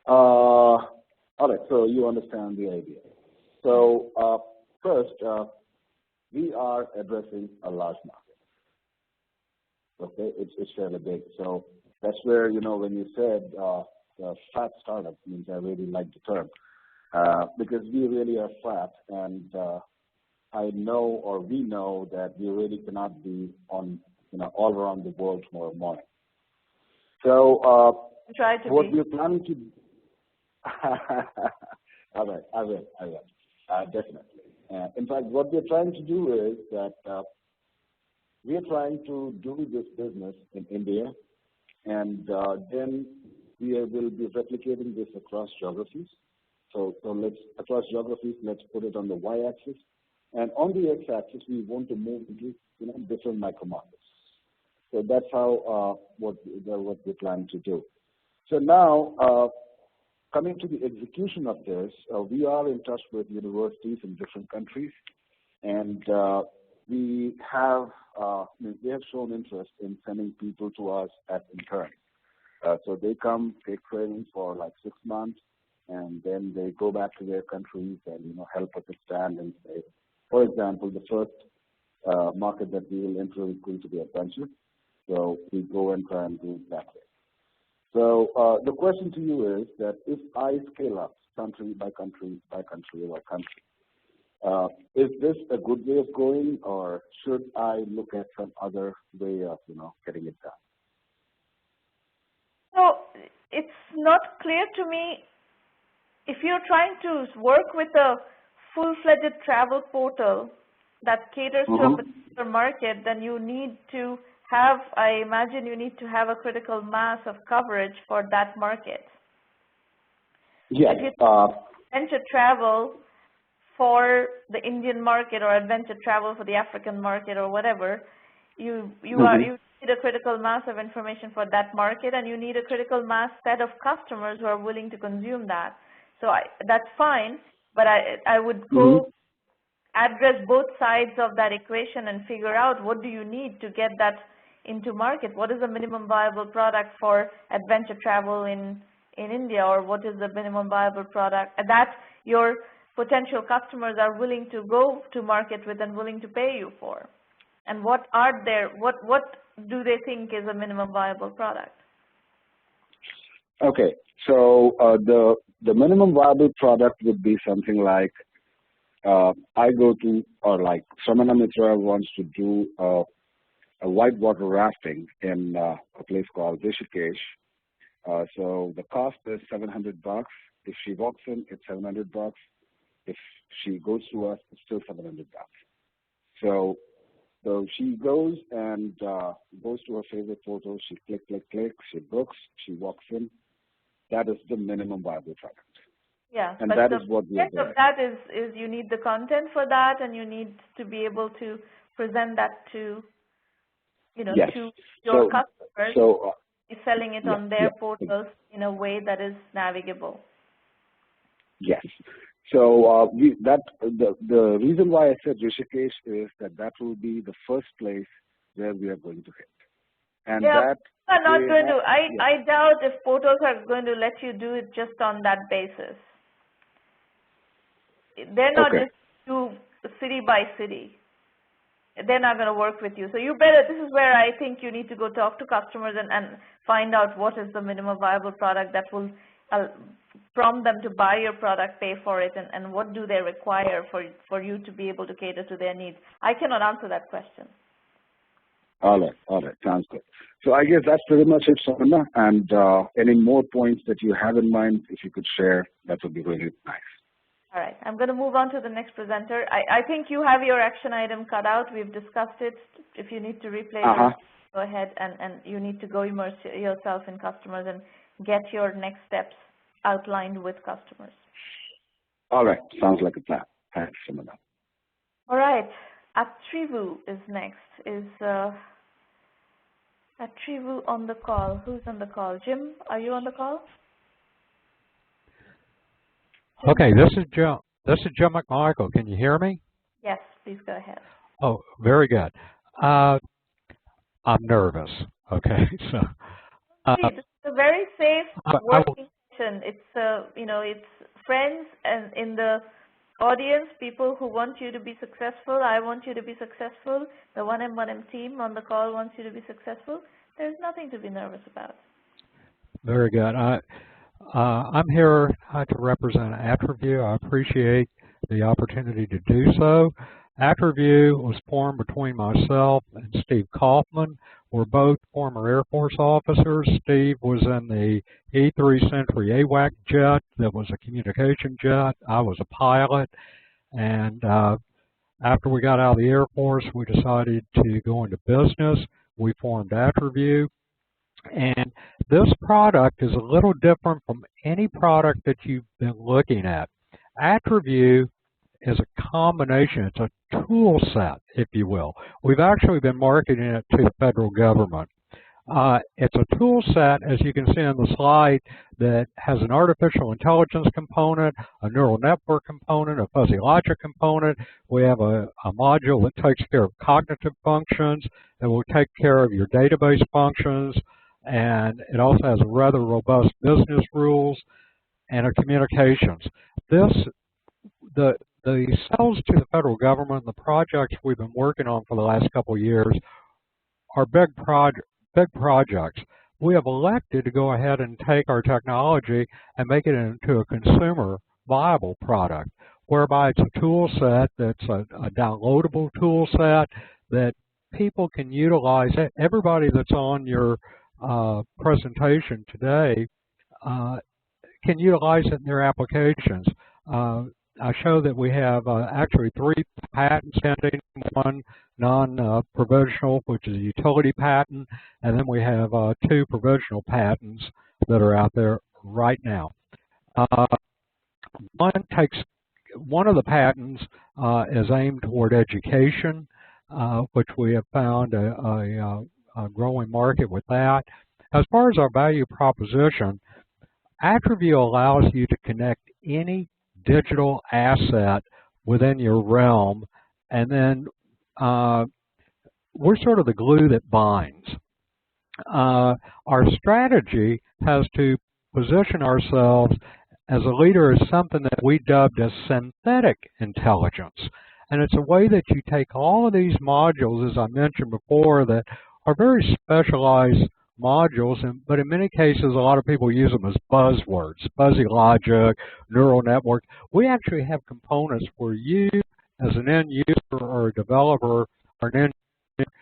All right. So you understand the idea. So first, we are addressing a large market. Okay, it's fairly big. So that's where when you said fat startup means I really like the term because we really are fat, and I know or we know that we really cannot be on all around the world tomorrow morning. So what we're planning to all right, I will definitely. In fact, what we're trying to do is that we are trying to do this business in India, and then we will be replicating this across geographies. So across geographies, let's put it on the y-axis, and on the x-axis, we want to move into different micro markets. So that's how what we're planning to do. So now, coming to the execution of this, we are in touch with universities in different countries, and they have shown interest in sending people to us as interns. So they come, take training for like 6 months, and then they go back to their countries and help us expand and say, for example, the first market that we will enter is going to be adventure. So we go and try and do it that way. So the question to you is that if I scale up country by country by country by country, is this a good way of going, or should I look at some other way of getting it done? So it's not clear to me. If you're trying to work with a full-fledged travel portal that caters to a particular market, then you need to I imagine you need to have a critical mass of coverage for that market. Yes. If you adventure travel for the Indian market or adventure travel for the African market or whatever, you need a critical mass of information for that market, and you need a critical mass set of customers who are willing to consume that. So that's fine, but I would go address both sides of that equation and figure out what do you need to get that into market. What is the minimum viable product for adventure travel in India, or what is the minimum viable product that your potential customers are willing to go to market with and willing to pay you for? And what do they think is a minimum viable product? Okay, so the minimum viable product would be something like I go to, or like Samana Mitra wants to do a whitewater rafting in a place called Rishikesh. So the cost is $700. If she walks in, it's $700. If she goes to us, it's still $700. So she goes and goes to her favorite photo. She click, she books, she walks in. That is the minimum viable product. Yeah, and that is what we are doing. Of that is you need the content for that, and you need to be able to present that to, yes. to your customers. So selling it on their portals in a way that is navigable. Yes. So the reason why I said Rishikesh is that will be the first place where we are going to hit. And that are not going to. I doubt if portals are going to let you do it just on that basis. They're not just do city by city. They're not going to work with you. So you better, this is where I think you need to go talk to customers and find out what is the minimum viable product that will prompt them to buy your product, pay for it, and what do they require for you to be able to cater to their needs. I cannot answer that question. All right, sounds good. So I guess that's pretty much it, Samana. And any more points that you have in mind, if you could share, that would be really nice. All right, I'm going to move on to the next presenter. I think you have your action item cut out. We've discussed it. If you need to replay it, go ahead, and you need to go immerse yourself in customers and get your next steps outlined with customers. All right, sounds like a plan. Thanks, Samana. All right, Atrivu is next. Is Atrivu on the call? Who's on the call? Jim, are you on the call? Okay, this is Jim McMichael. Can you hear me? Yes, please go ahead. Oh, very good. I'm nervous. Okay, so it's a very safe working session. It's it's friends and in the audience, people who want you to be successful. I want you to be successful. The 1M1M team on the call wants you to be successful. There's nothing to be nervous about. Very good. I'm here to represent Attriview. I appreciate the opportunity to do so. Attriview was formed between myself and Steve Kaufman. We're both former Air Force officers. Steve was in the E-3 Century AWAC jet that was a communication jet. I was a pilot. And after we got out of the Air Force, we decided to go into business. We formed Attriview. And this product is a little different from any product that you've been looking at. Attriview is a combination. It's a tool set, if you will. We've actually been marketing it to the federal government. It's a tool set, as you can see on the slide, that has an artificial intelligence component, a neural network component, a fuzzy logic component. We have a module that takes care of cognitive functions, that will take care of your database functions, and it also has a rather robust business rules and a communications. The sales to the federal government, the projects we've been working on for the last couple of years are big projects. We have elected to go ahead and take our technology and make it into a consumer viable product, whereby it's a tool set that's a downloadable tool set that people can utilize. Everybody that's on your presentation today can utilize it in their applications. I show that we have actually 3 patents pending, 1 non-provisional, which is a utility patent, and then we have 2 provisional patents that are out there right now. One of the patents is aimed toward education, which we have found a growing market with that. As far as our value proposition, AttriView allows you to connect any digital asset within your realm, and then we're sort of the glue that binds. Our strategy has to position ourselves as a leader as something that we dubbed as synthetic intelligence. And it's a way that you take all of these modules, as I mentioned before, that are very specialized modules, but in many cases, a lot of people use them as buzzwords, fuzzy logic, neural network. We actually have components where you, as an end user or a developer or an engineer,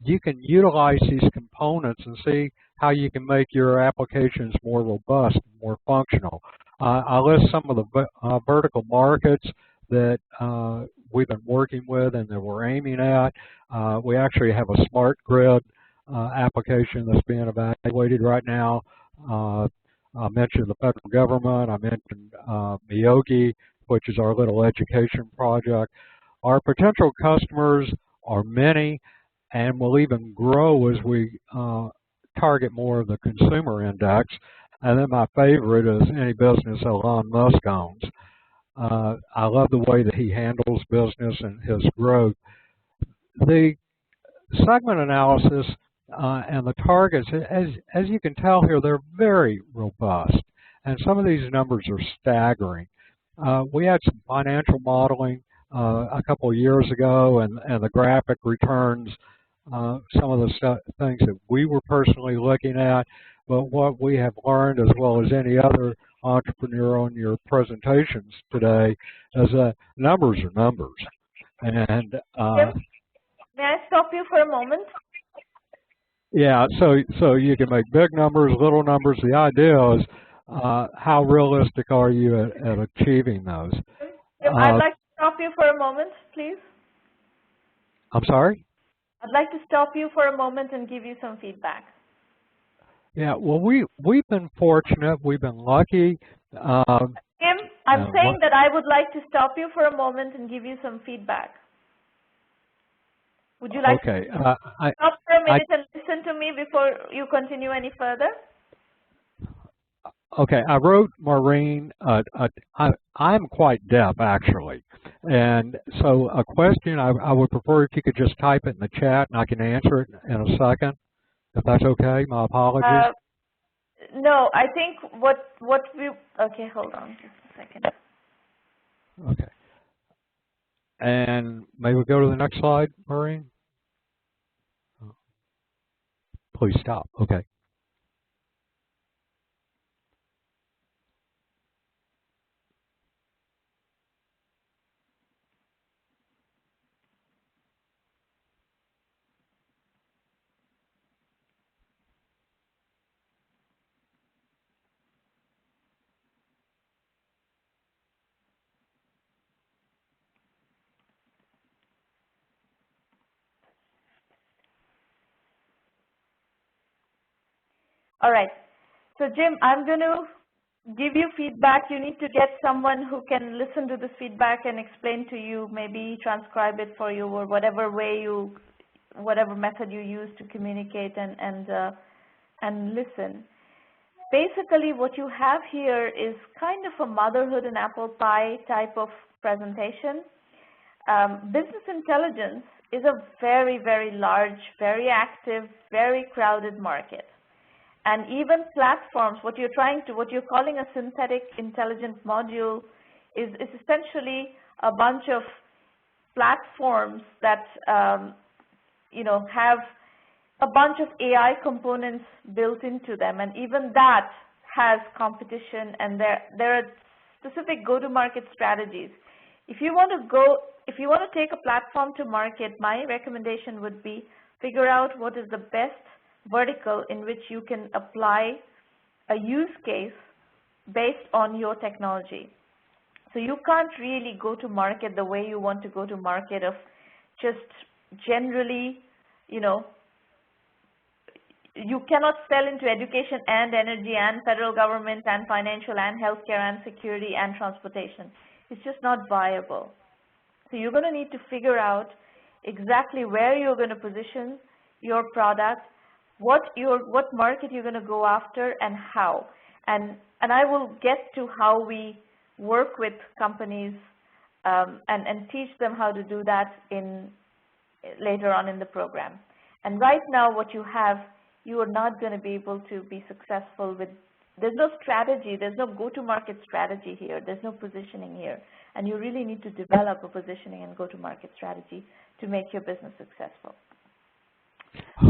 you can utilize these components and see how you can make your applications more robust, more functional. I list some of the vertical markets that we've been working with and that we're aiming at. We actually have a smart grid application that's being evaluated right now. I mentioned the federal government. I mentioned Miyogi, which is our little education project. Our potential customers are many and will even grow as we target more of the consumer index. And then my favorite is any business Elon Musk owns. I love the way that he handles business and his growth. The segment analysis and the targets, as you can tell here, they're very robust. And some of these numbers are staggering. We had some financial modeling a couple of years ago, and the graphic returns some of the things that we were personally looking at. But what we have learned, as well as any other entrepreneur on your presentations today, is that numbers are numbers. And may I stop you for a moment? Yeah, so you can make big numbers, little numbers. The idea is how realistic are you at achieving those? I'd like to stop you for a moment, please. I'm sorry? I'd like to stop you for a moment and give you some feedback. Yeah, well, we've been fortunate. We've been lucky. Kim, I'm saying that I would like to stop you for a moment and give you some feedback. Would you like to stop for a minute and listen to me before you continue any further? Okay, I wrote Maureen. I'm quite deaf, actually. And so a question, I would prefer if you could just type it in the chat and I can answer it in a second. If that's okay, my apologies. No, I think what we, okay, hold on just a second. Okay. And may we go to the next slide, Maureen? Please stop. Okay. All right. So, Jim, I'm going to give you feedback. You need to get someone who can listen to this feedback and explain to you, maybe transcribe it for you, or whatever way you, whatever method you use to communicate and listen. Basically, what you have here is kind of a motherhood and apple pie type of presentation. Business intelligence is a very, very large, very active, very crowded market. And even platforms, what you're calling a synthetic intelligence module is essentially a bunch of platforms that, have a bunch of AI components built into them. And even that has competition, and there are specific go-to-market strategies. If you want to take a platform to market, my recommendation would be figure out what is the best vertical in which you can apply a use case based on your technology. So you can't really go to market the way you want to go to market of just generally, you know, you cannot sell into education and energy and federal government and financial and healthcare and security and transportation. It's just not viable. So you're going to need to figure out exactly where you're going to position your product, what market you're going to go after, and how. And I will get to how we work with companies and teach them how to do that later on in the program. And right now what you have, you are not going to be able to be successful with, there's no strategy, there's no go-to-market strategy here, there's no positioning here. And you really need to develop a positioning and go-to-market strategy to make your business successful.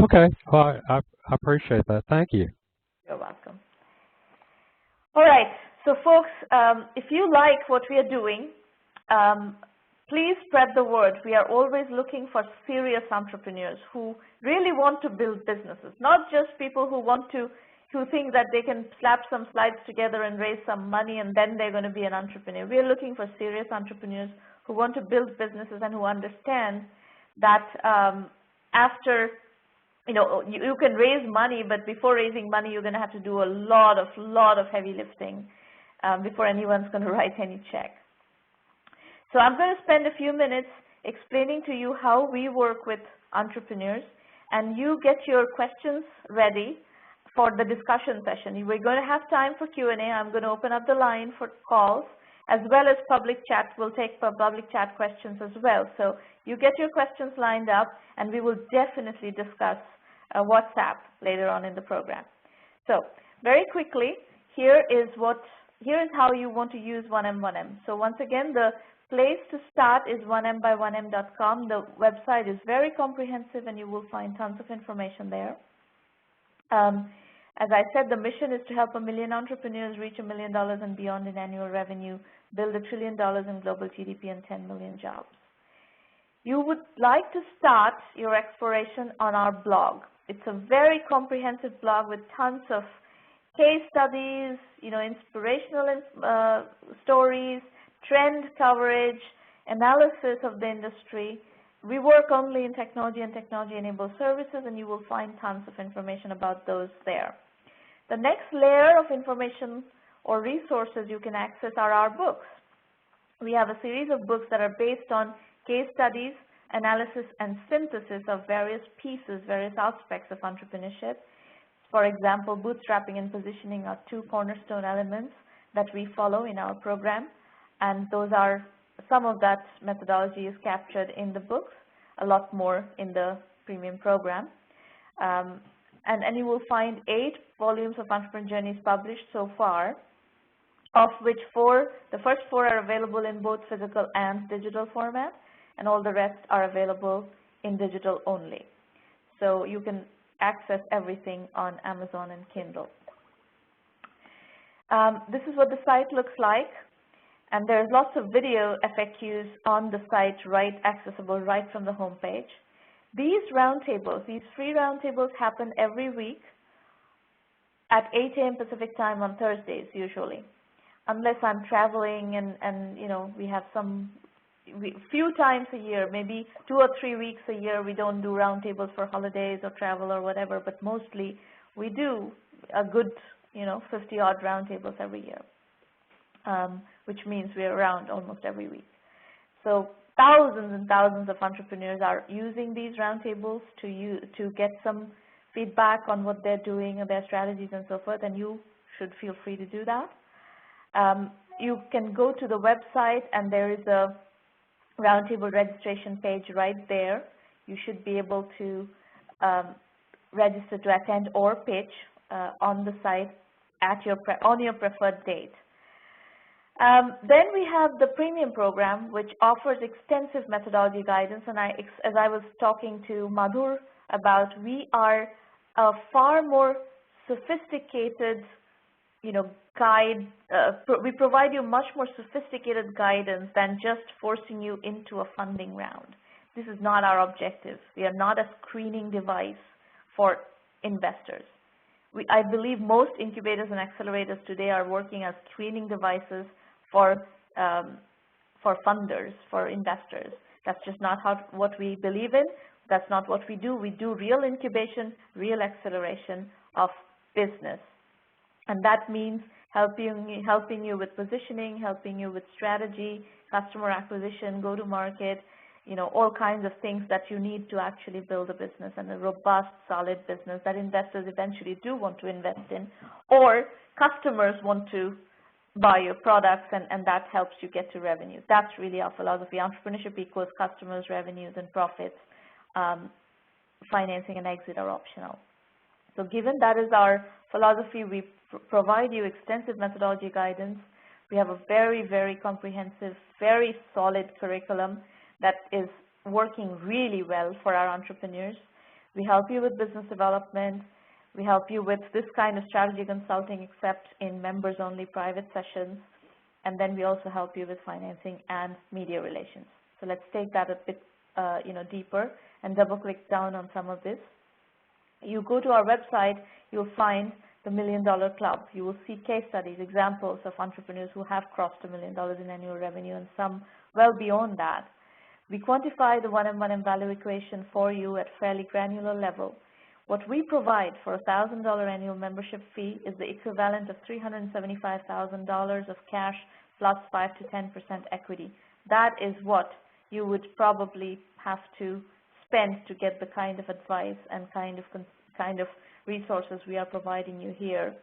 Okay, well, I appreciate that. Thank you. You're welcome. All right, so folks, if you like what we are doing, please spread the word. We are always looking for serious entrepreneurs who really want to build businesses, not just people who think that they can slap some slides together and raise some money and then they're going to be an entrepreneur. We are looking for serious entrepreneurs who want to build businesses and who understand that after, you know, you can raise money, but before raising money, you're going to have to do a lot of heavy lifting before anyone's going to write any check. So I'm going to spend a few minutes explaining to you how we work with entrepreneurs, and you get your questions ready for the discussion session. We're going to have time for Q&A. I'm going to open up the line for calls as well as public chat. We'll take public chat questions as well. So you get your questions lined up, and we will definitely discuss WhatsApp later on in the program. So very quickly, here is how you want to use 1M1M. So once again, the place to start is 1mby1m.com. The website is very comprehensive, and you will find tons of information there. As I said, the mission is to help 1 million entrepreneurs reach $1 million and beyond in annual revenue, build $1 trillion in global GDP, and 10 million jobs. You would like to start your exploration on our blog. It's a very comprehensive blog with tons of case studies, you know, inspirational stories, trend coverage, analysis of the industry. We work only in technology and technology-enabled services, and you will find tons of information about those there. The next layer of information or resources you can access are our books. We have a series of books that are based on case studies, analysis, and synthesis of various pieces, various aspects of entrepreneurship. For example, bootstrapping and positioning are two cornerstone elements that we follow in our program. And those are, some of that methodology is captured in the books, a lot more in the premium program. And you will find 8 volumes of Entrepreneur Journeys published so far, of which the first 4 are available in both physical and digital format, and all the rest are available in digital only. So you can access everything on Amazon and Kindle. This is what the site looks like. And there's lots of video FAQs on the site, accessible right from the home page. These roundtables, these free roundtables happen every week at 8 a.m. Pacific time on Thursdays usually, unless I'm traveling and you know, we have few times a year, maybe 2 or 3 weeks a year, we don't do roundtables for holidays or travel or whatever, but mostly we do a good, you know, 50-odd roundtables every year. Which means we're around almost every week. So thousands and thousands of entrepreneurs are using these roundtables to get some feedback on what they're doing and their strategies and so forth, and you should feel free to do that. You can go to the website, and there is a roundtable registration page right there. You should be able to register to attend or pitch on the site on your preferred date. Then we have the premium program, which offers extensive methodology guidance, and as I was talking to Madhur about, we are a far more sophisticated, you know, guide. We provide you much more sophisticated guidance than just forcing you into a funding round. This is not our objective. We are not a screening device for investors. I believe most incubators and accelerators today are working as screening devices for for funders, for investors. That's just not what we believe in. That's not what we do. We do real incubation, real acceleration of business. And that means helping you with positioning, helping you with strategy, customer acquisition, go-to-market, all kinds of things that you need to actually build a business, and a robust, solid business that investors eventually do want to invest in, or customers want to buy your products, and that helps you get to revenue. That's really our philosophy. Entrepreneurship equals customers, revenues, and profits. Financing and exit are optional. So given that is our philosophy, we provide you extensive methodology guidance. We have a very, very comprehensive, very solid curriculum that is working really well for our entrepreneurs. We help you with business development. We help you with this kind of strategy consulting, except in members-only private sessions. And then we also help you with financing and media relations. So let's take that a bit deeper and double-click down on some of this. You go to our website, you'll find the $1 Million Club. You will see case studies, examples of entrepreneurs who have crossed $1 million in annual revenue, and some well beyond that. We quantify the 1M1M value equation for you at fairly granular level. What we provide for a $1,000 annual membership fee is the equivalent of $375,000 of cash plus 5 to 10% equity. That is what you would probably have to spend to get the kind of advice and kind of resources we are providing you here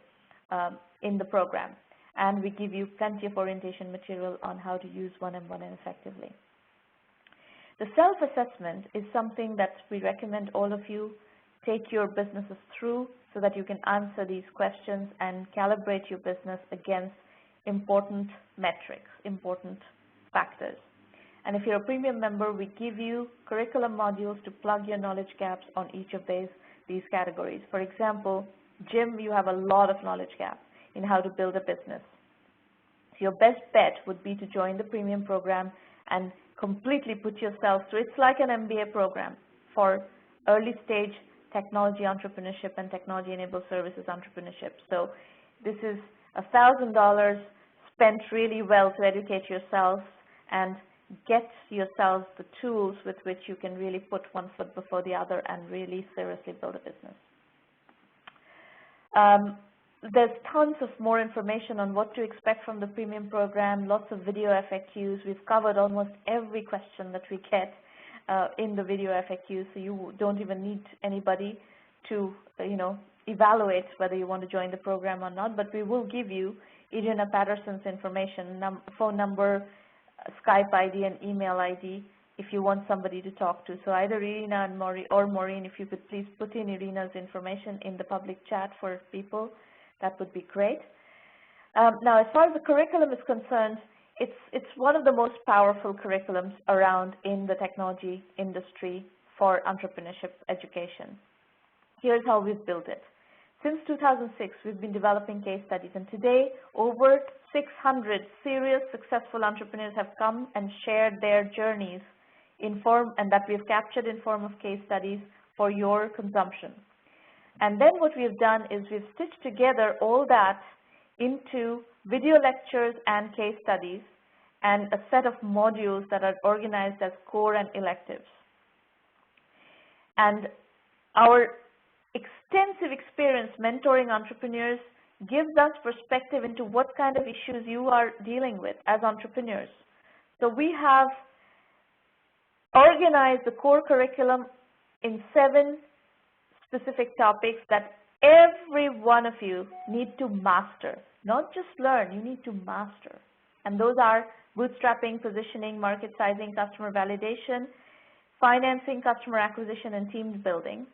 in the program. And we give you plenty of orientation material on how to use 1M1M effectively. The self-assessment is something that we recommend all of you take your businesses through so that you can answer these questions and calibrate your business against important metrics, important factors. And if you're a premium member, we give you curriculum modules to plug your knowledge gaps on each of these categories. For example, Jim, you have a lot of knowledge gaps in how to build a business. So your best bet would be to join the premium program and completely put yourself through. It's like an MBA program for early stage technology entrepreneurship and technology-enabled services entrepreneurship. So this is $1,000 spent really well to educate yourselves and get yourselves the tools with which you can really put one foot before the other and really seriously build a business. There's tons of more information on what to expect from the premium program, lots of video FAQs. We've covered almost every question that we get in the video FAQs, so you don't even need anybody to evaluate whether you want to join the program or not, but we will give you Irina Patterson's information, phone number, Skype ID, and email ID if you want somebody to talk to. So either Irina and Maureen, if you could please put in Irina's information in the public chat for people, that would be great. Now, as far as the curriculum is concerned, it's one of the most powerful curriculums around in the technology industry for entrepreneurship education. Here's how we've built it. Since 2006, we've been developing case studies, and today over 600 serious, successful entrepreneurs have come and shared their journeys and that we've captured in form of case studies for your consumption. And then what we've done is we've stitched together all that into video lectures and case studies and a set of modules that are organized as core and electives. And our extensive experience mentoring entrepreneurs gives us perspective into what kind of issues you are dealing with as entrepreneurs. So we have organized the core curriculum in 7 specific topics that every one of you need to master. Not just learn, you need to master. And those are bootstrapping, positioning, market sizing, customer validation, financing, customer acquisition, and team building.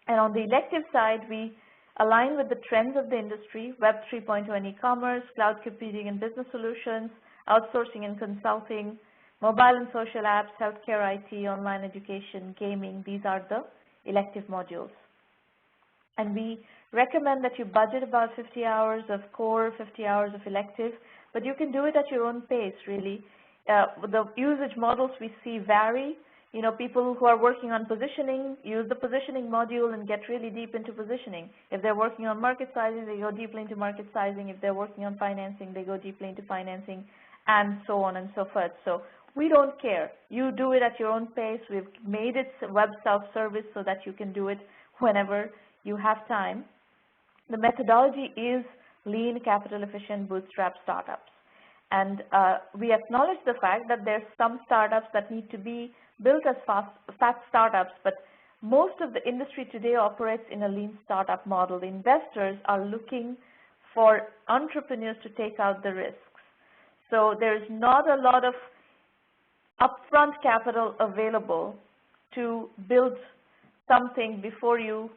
And on the elective side, we align with the trends of the industry, Web 3.0 and e-commerce, cloud computing and business solutions, outsourcing and consulting, mobile and social apps, healthcare IT, online education, gaming. These are the elective modules. And we recommend that you budget about 50 hours of core, 50 hours of elective, but you can do it at your own pace, really. The usage models we see vary. People who are working on positioning use the positioning module and get really deep into positioning. If they're working on market sizing, they go deeply into market sizing. If they're working on financing, they go deeply into financing. and so on and so forth. So we don't care. You do it at your own pace. We've made it web self-service so that you can do it whenever you have time. The methodology is lean, capital-efficient, bootstrap startups. And we acknowledge the fact that there's some startups that need to be built as fast startups, but most of the industry today operates in a lean startup model. The investors are looking for entrepreneurs to take out the risks. So there's not a lot of upfront capital available to build something before you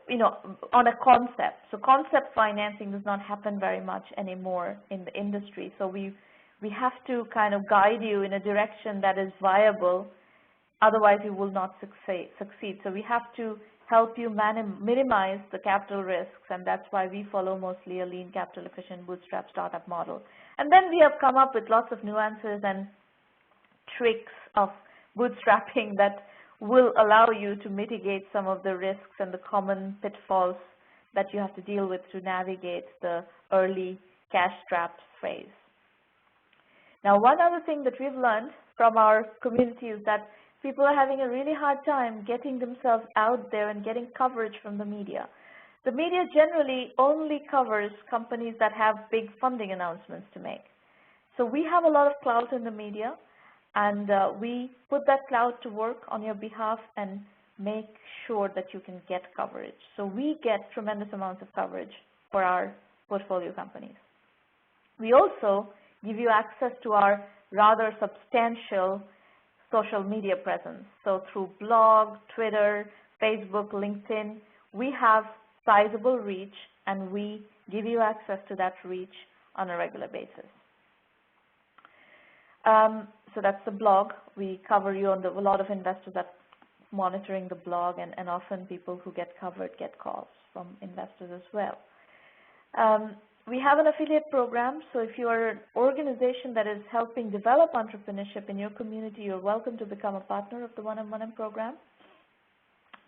know, on a concept. So concept financing does not happen very much anymore in the industry. So we have to kind of guide you in a direction that is viable. Otherwise, you will not succeed. So we have to help you minimize the capital risks, and that's why we follow mostly a lean, capital-efficient, bootstrap startup model. And then we have come up with lots of nuances and tricks of bootstrapping that will allow you to mitigate some of the risks and the common pitfalls that you have to deal with to navigate the early cash-strapped phase. Now, one other thing that we've learned from our community is that people are having a really hard time getting themselves out there and getting coverage from the media. The media generally only covers companies that have big funding announcements to make. So we have a lot of clout in the media, and we put that clout to work on your behalf and make sure that you can get coverage. So we get tremendous amounts of coverage for our portfolio companies. We also give you access to our rather substantial social media presence. So through blog, Twitter, Facebook, LinkedIn, we have sizable reach, and we give you access to that reach on a regular basis. So that's the blog. We cover you on a lot of investors that monitoring the blog, and often people who get covered get calls from investors as well. We have an affiliate program, so if you are an organization that is helping develop entrepreneurship in your community, you're welcome to become a partner of the 1M1M program.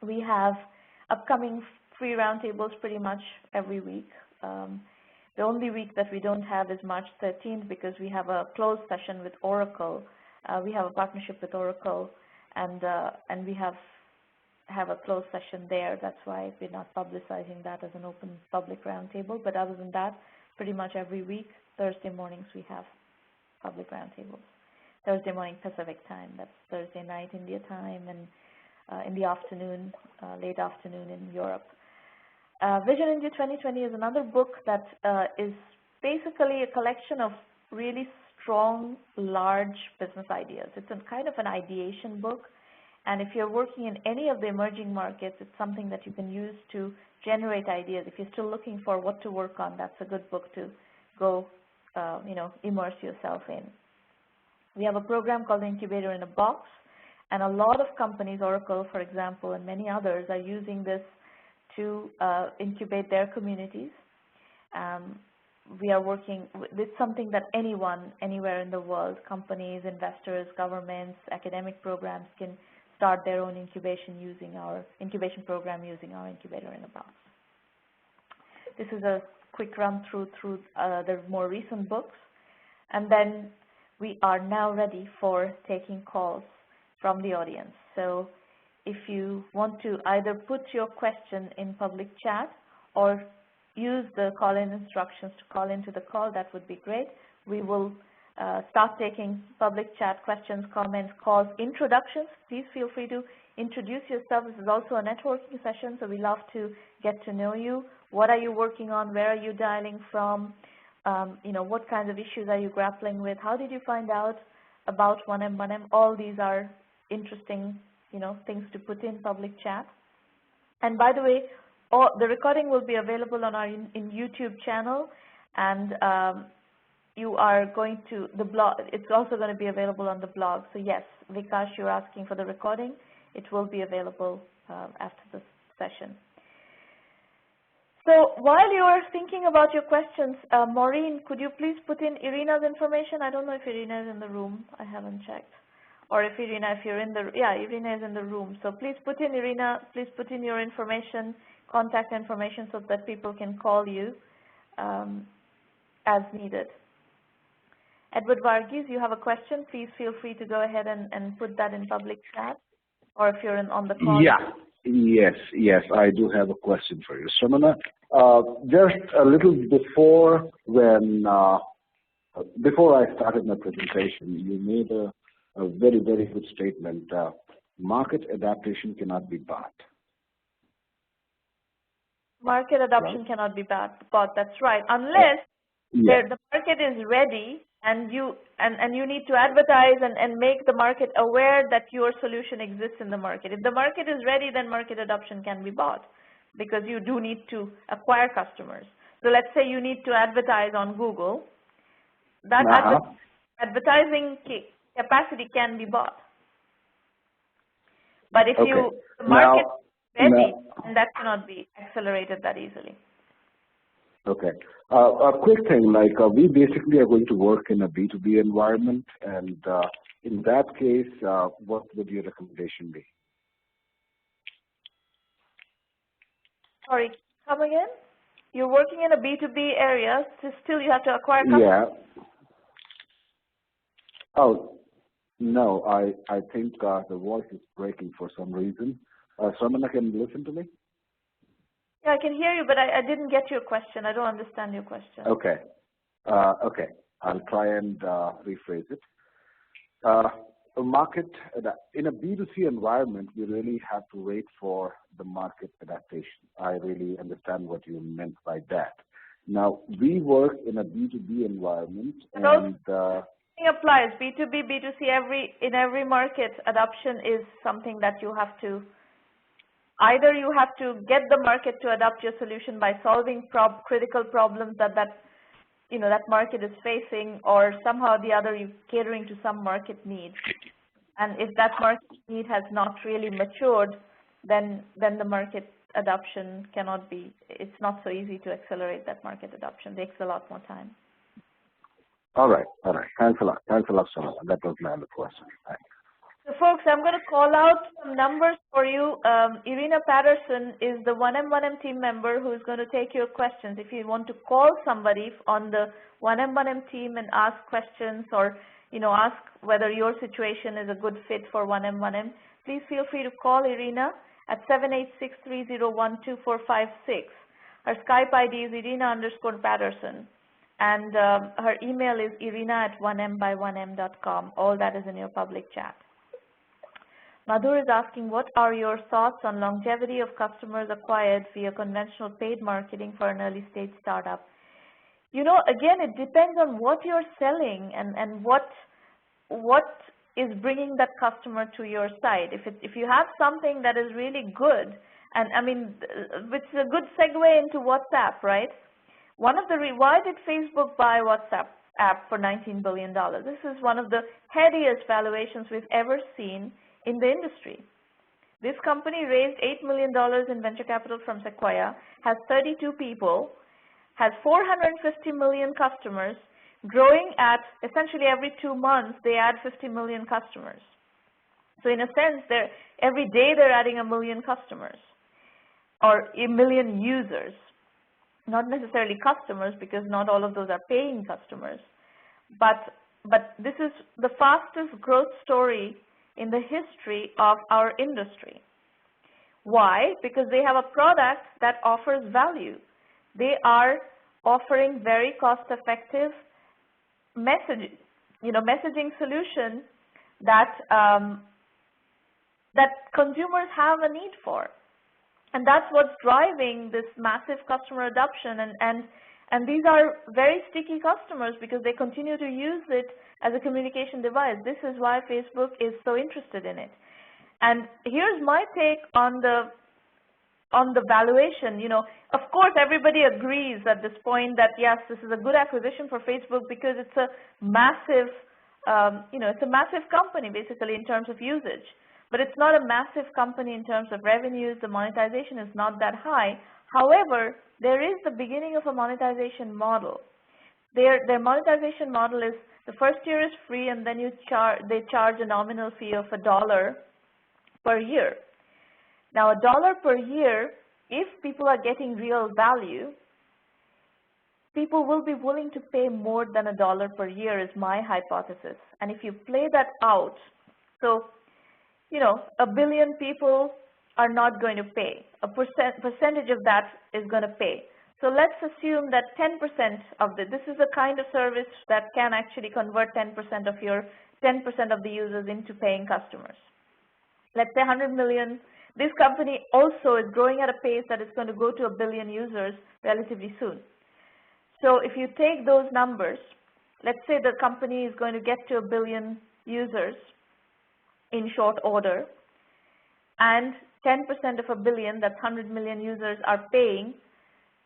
We have upcoming free roundtables pretty much every week. The only week that we don't have is March 13th because we have a closed session with Oracle. We have a partnership with Oracle, and we have a closed session there. That's why we're not publicizing that as an open public roundtable. But other than that, pretty much every week, Thursday mornings, we have public roundtables. Thursday morning Pacific time, that's Thursday night India time, and in the afternoon, late afternoon in Europe. Vision India 2020 is another book that is basically a collection of really strong, large business ideas. It's a kind of an ideation book. And if you're working in any of the emerging markets, it's something that you can use to generate ideas. If you're still looking for what to work on, that's a good book to go, immerse yourself in. We have a program called Incubator in a Box, and a lot of companies, Oracle, for example, and many others, are using this to incubate their communities. We are working with something that anyone, anywhere in the world, companies, investors, governments, academic programs can start their own incubation using our incubation program using our Incubator in a Box. This is a quick run through the more recent books, and then we are now ready for taking calls from the audience. So if you want to either put your question in public chat or use the call-in instructions to call into the call, that would be great. We will start taking public chat questions, comments, calls, introductions. Please feel free to introduce yourself. This is also a networking session, so we love to get to know you. What are you working on? Where are you dialing from? What kinds of issues are you grappling with? How did you find out about 1M1M? All these are interesting, things to put in public chat. And by the way, the recording will be available on our in YouTube channel, and you are going to the blog. It's also going to be available on the blog. So yes, Vikash, you're asking for the recording. It will be available after this session. So while you are thinking about your questions, Maureen, could you please put in Irina's information? I don't know if Irina is in the room. I haven't checked. Or if Irina, if you're in the, yeah, Irina is in the room. So please put in, Irina, please put in your information, contact information, so that people can call you as needed. Edward Varghese, you have a question. Please feel free to go ahead and put that in public chat, or if you're on the call. Yeah. Yes, I do have a question for you, Sramana. Just a little before before I started my presentation, you made a very, very good statement. Market adaptation cannot be bought. Market adoption cannot be bought. That's right, unless the market is ready and you need to advertise and make the market aware that your solution exists in the market. If the market is ready, then market adoption can be bought, because you do need to acquire customers. So let's say you need to advertise on Google. That advertising capacity can be bought. But if the market is ready, then that cannot be accelerated that easily. Okay. A quick thing, like we basically are going to work in a B2B environment, and in that case, what would your recommendation be? Sorry, come again? You're working in a B2B area, so still you have to acquire customers? Yeah. Oh, no, I think the voice is breaking for some reason. Sramana, can you listen to me? Yeah, I can hear you, but I didn't get your question. I don't understand your question. Okay. Okay. I'll try and rephrase it. A market in a B2C environment, we really have to wait for the market adaptation. I really understand what you meant by that. Now, we work in a B2B environment, and applies B2B, B2C. In every market, adoption is something that you have to. Either you have to get the market to adopt your solution by solving critical problems that market is facing, or somehow or the other you're catering to some market need. And if that market need has not really matured, then the market adoption cannot be. It's not so easy to accelerate that market adoption. It takes a lot more time. All right. Thanks a lot, Sramana. That was my other question. Thanks. So folks, I'm going to call out some numbers for you. Irina Patterson is the 1M1M team member who is going to take your questions. If you want to call somebody on the 1M1M team and ask questions, or ask whether your situation is a good fit for 1M1M, please feel free to call Irina at 786-301-2456. Her Skype ID is Irina_Patterson. And her email is irina@1mby1m.com. All that is in your public chat. Madhur is asking, what are your thoughts on longevity of customers acquired via conventional paid marketing for an early stage startup? Again, it depends on what you're selling and what is bringing that customer to your site. If you have something that is really good, and I mean, which is a good segue into WhatsApp, right? Why did Facebook buy WhatsApp app for $19 billion? This is one of the headiest valuations we've ever seen in the industry. This company raised $8 million in venture capital from Sequoia, has 32 people, has 450 million customers, growing at essentially every 2 months they add 50 million customers. So in a sense, every day they're adding 1 million customers, or 1 million users. Not necessarily customers, because not all of those are paying customers. But this is the fastest growth story in the history of our industry. Why? Because they have a product that offers value. They are offering very cost-effective messaging solution that consumers have a need for. And that's what's driving this massive customer adoption. And these are very sticky customers because they continue to use it as a communication device. This is why Facebook is so interested in it. And here's my take on the valuation. Of course, everybody agrees at this point that yes, this is a good acquisition for Facebook because it's a massive, it's a massive company basically in terms of usage. But it's not a massive company in terms of revenues. The monetization is not that high. However, there is the beginning of a monetization model. Their monetization model is the first year is free, and then they charge a nominal fee of $1 per year. Now, $1 per year, if people are getting real value, people will be willing to pay more than $1 per year is my hypothesis. And if you play that out, so, you know, 1 billion people are not going to pay. A percentage of that is going to pay. So let's assume that 10% of this is a kind of service that can actually convert 10% of the users into paying customers. Let's say 100 million. This company also is growing at a pace that is going to go to 1 billion users relatively soon. So if you take those numbers, let's say the company is going to get to 1 billion users in short order, and 10% of 1 billion, that's 100 million users, are paying.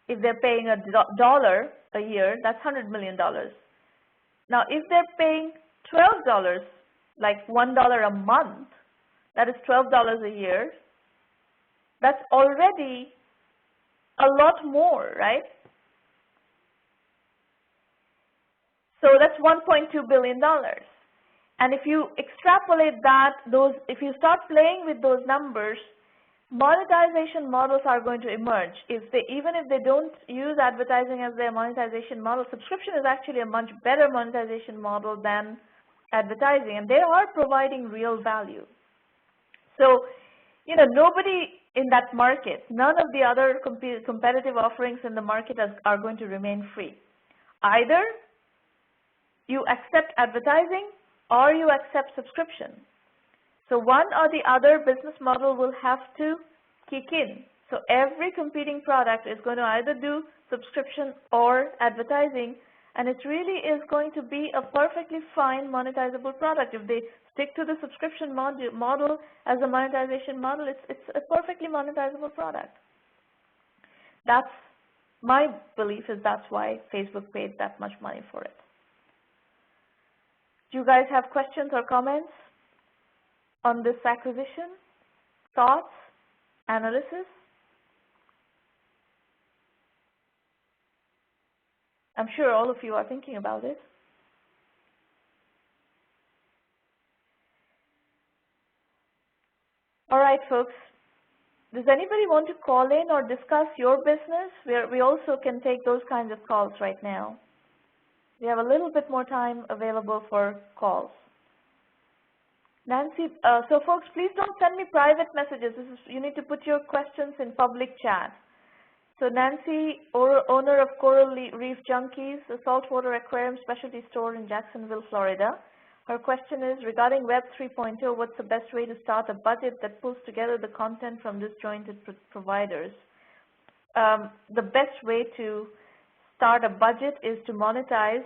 If they're paying $1 a year, that's $100 million. Now, if they're paying $12, like $1 a month, that is $12 a year, that's already a lot more, right? So that's $1.2 billion. And if you extrapolate that, if you start playing with those numbers, monetization models are going to emerge. Even if they don't use advertising as their monetization model, subscription is actually a much better monetization model than advertising, and they are providing real value. So, you know, nobody in that market, none of the other competitive offerings in the market are going to remain free. Either you accept advertising or you accept subscription. So one or the other business model will have to kick in. So every competing product is going to either do subscription or advertising, and it really is going to be a perfectly fine monetizable product. If they stick to the subscription model as a monetization model, it's a perfectly monetizable product. That's my belief, is that's why Facebook paid that much money for it. Do you guys have questions or comments on this acquisition? Thoughts? Analysis? I'm sure all of you are thinking about it. All right, folks. Does anybody want to call in or discuss your business? We also can take those kinds of calls right now. We have a little bit more time available for calls. Nancy, so folks, please don't send me private messages. You need to put your questions in public chat. So Nancy, owner of Coral Reef Junkies, a saltwater aquarium specialty store in Jacksonville, Florida. Her question is, regarding Web 3.0, what's the best way to start a budget that pulls together the content from disjointed providers? The best way to start a budget is to monetize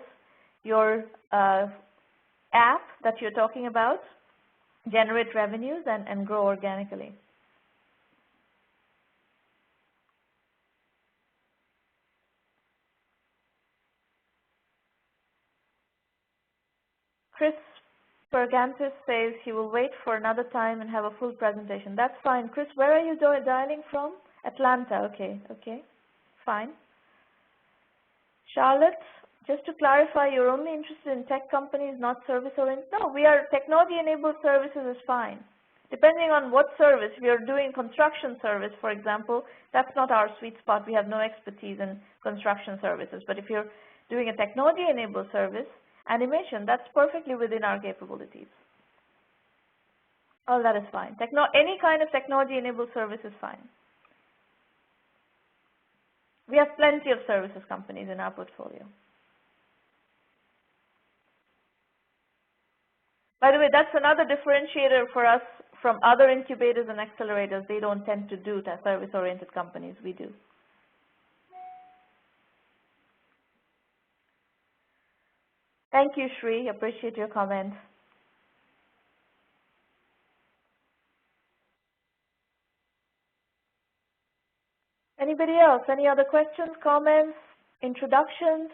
your app that you're talking about, generate revenues, and grow organically. Chris Pergantis says he will wait for another time and have a full presentation. That's fine. Chris, where are you dialing from? Atlanta. Okay, fine. Charlotte, just to clarify, you're only interested in tech companies, not service-oriented? No, we are technology-enabled services is fine. Depending on what service, if you're doing construction service, for example, that's not our sweet spot. We have no expertise in construction services. But if you're doing a technology-enabled service, animation, that's perfectly within our capabilities. All that is fine. Any kind of technology-enabled service is fine. We have plenty of services companies in our portfolio. By the way, that's another differentiator for us from other incubators and accelerators. They don't tend to do that, service-oriented companies. We do. Thank you, Shri. Appreciate your comment. Anybody else? Any other questions, comments, introductions?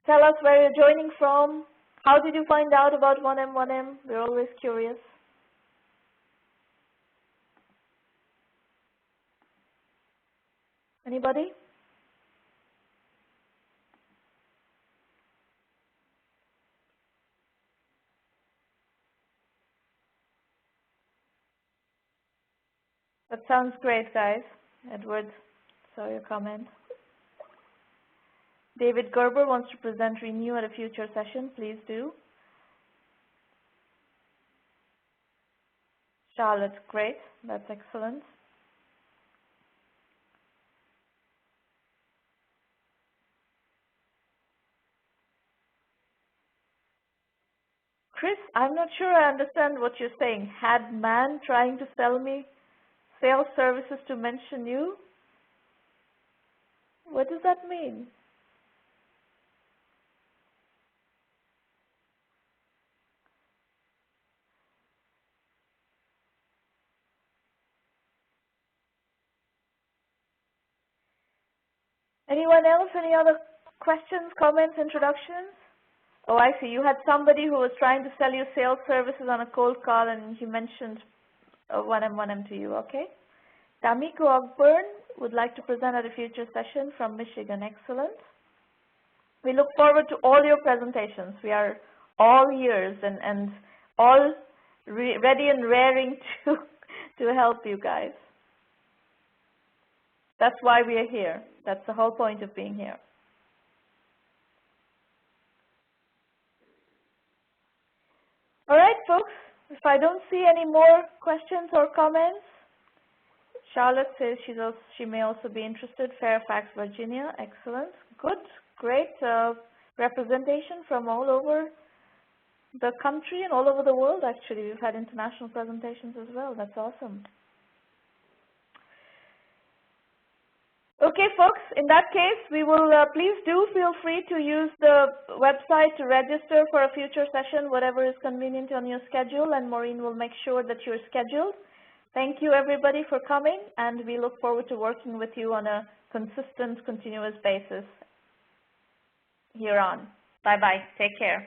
Tell us where you're joining from. How did you find out about 1M1M? We're always curious. Anybody? That sounds great, guys. Edward, saw your comment. David Gerber wants to present Renew at a future session. Please do. Charlotte, great. That's excellent. Chris, I'm not sure I understand what you're saying. Had man trying to sell me sales services to mention you? What does that mean? Anyone else? Any other questions, comments, introductions? Oh, I see. You had somebody who was trying to sell you sales services on a cold call, and he mentioned 1M to you. Okay. Tamiko Ogburn would like to present at a future session from Michigan. Excellent. We look forward to all your presentations. We are all ears and all ready and raring to help you guys. That's why we are here. That's the whole point of being here. All right, folks. If I don't see any more questions or comments, Charlotte says she may also be interested. Fairfax, Virginia. Excellent. Good. Great representation from all over the country and all over the world, actually. We've had international presentations as well. That's awesome. Okay, folks, in that case, we will please do feel free to use the website to register for a future session, whatever is convenient on your schedule, and Maureen will make sure that you're scheduled. Thank you, everybody, for coming, and we look forward to working with you on a consistent, continuous basis here on. Bye-bye. Take care.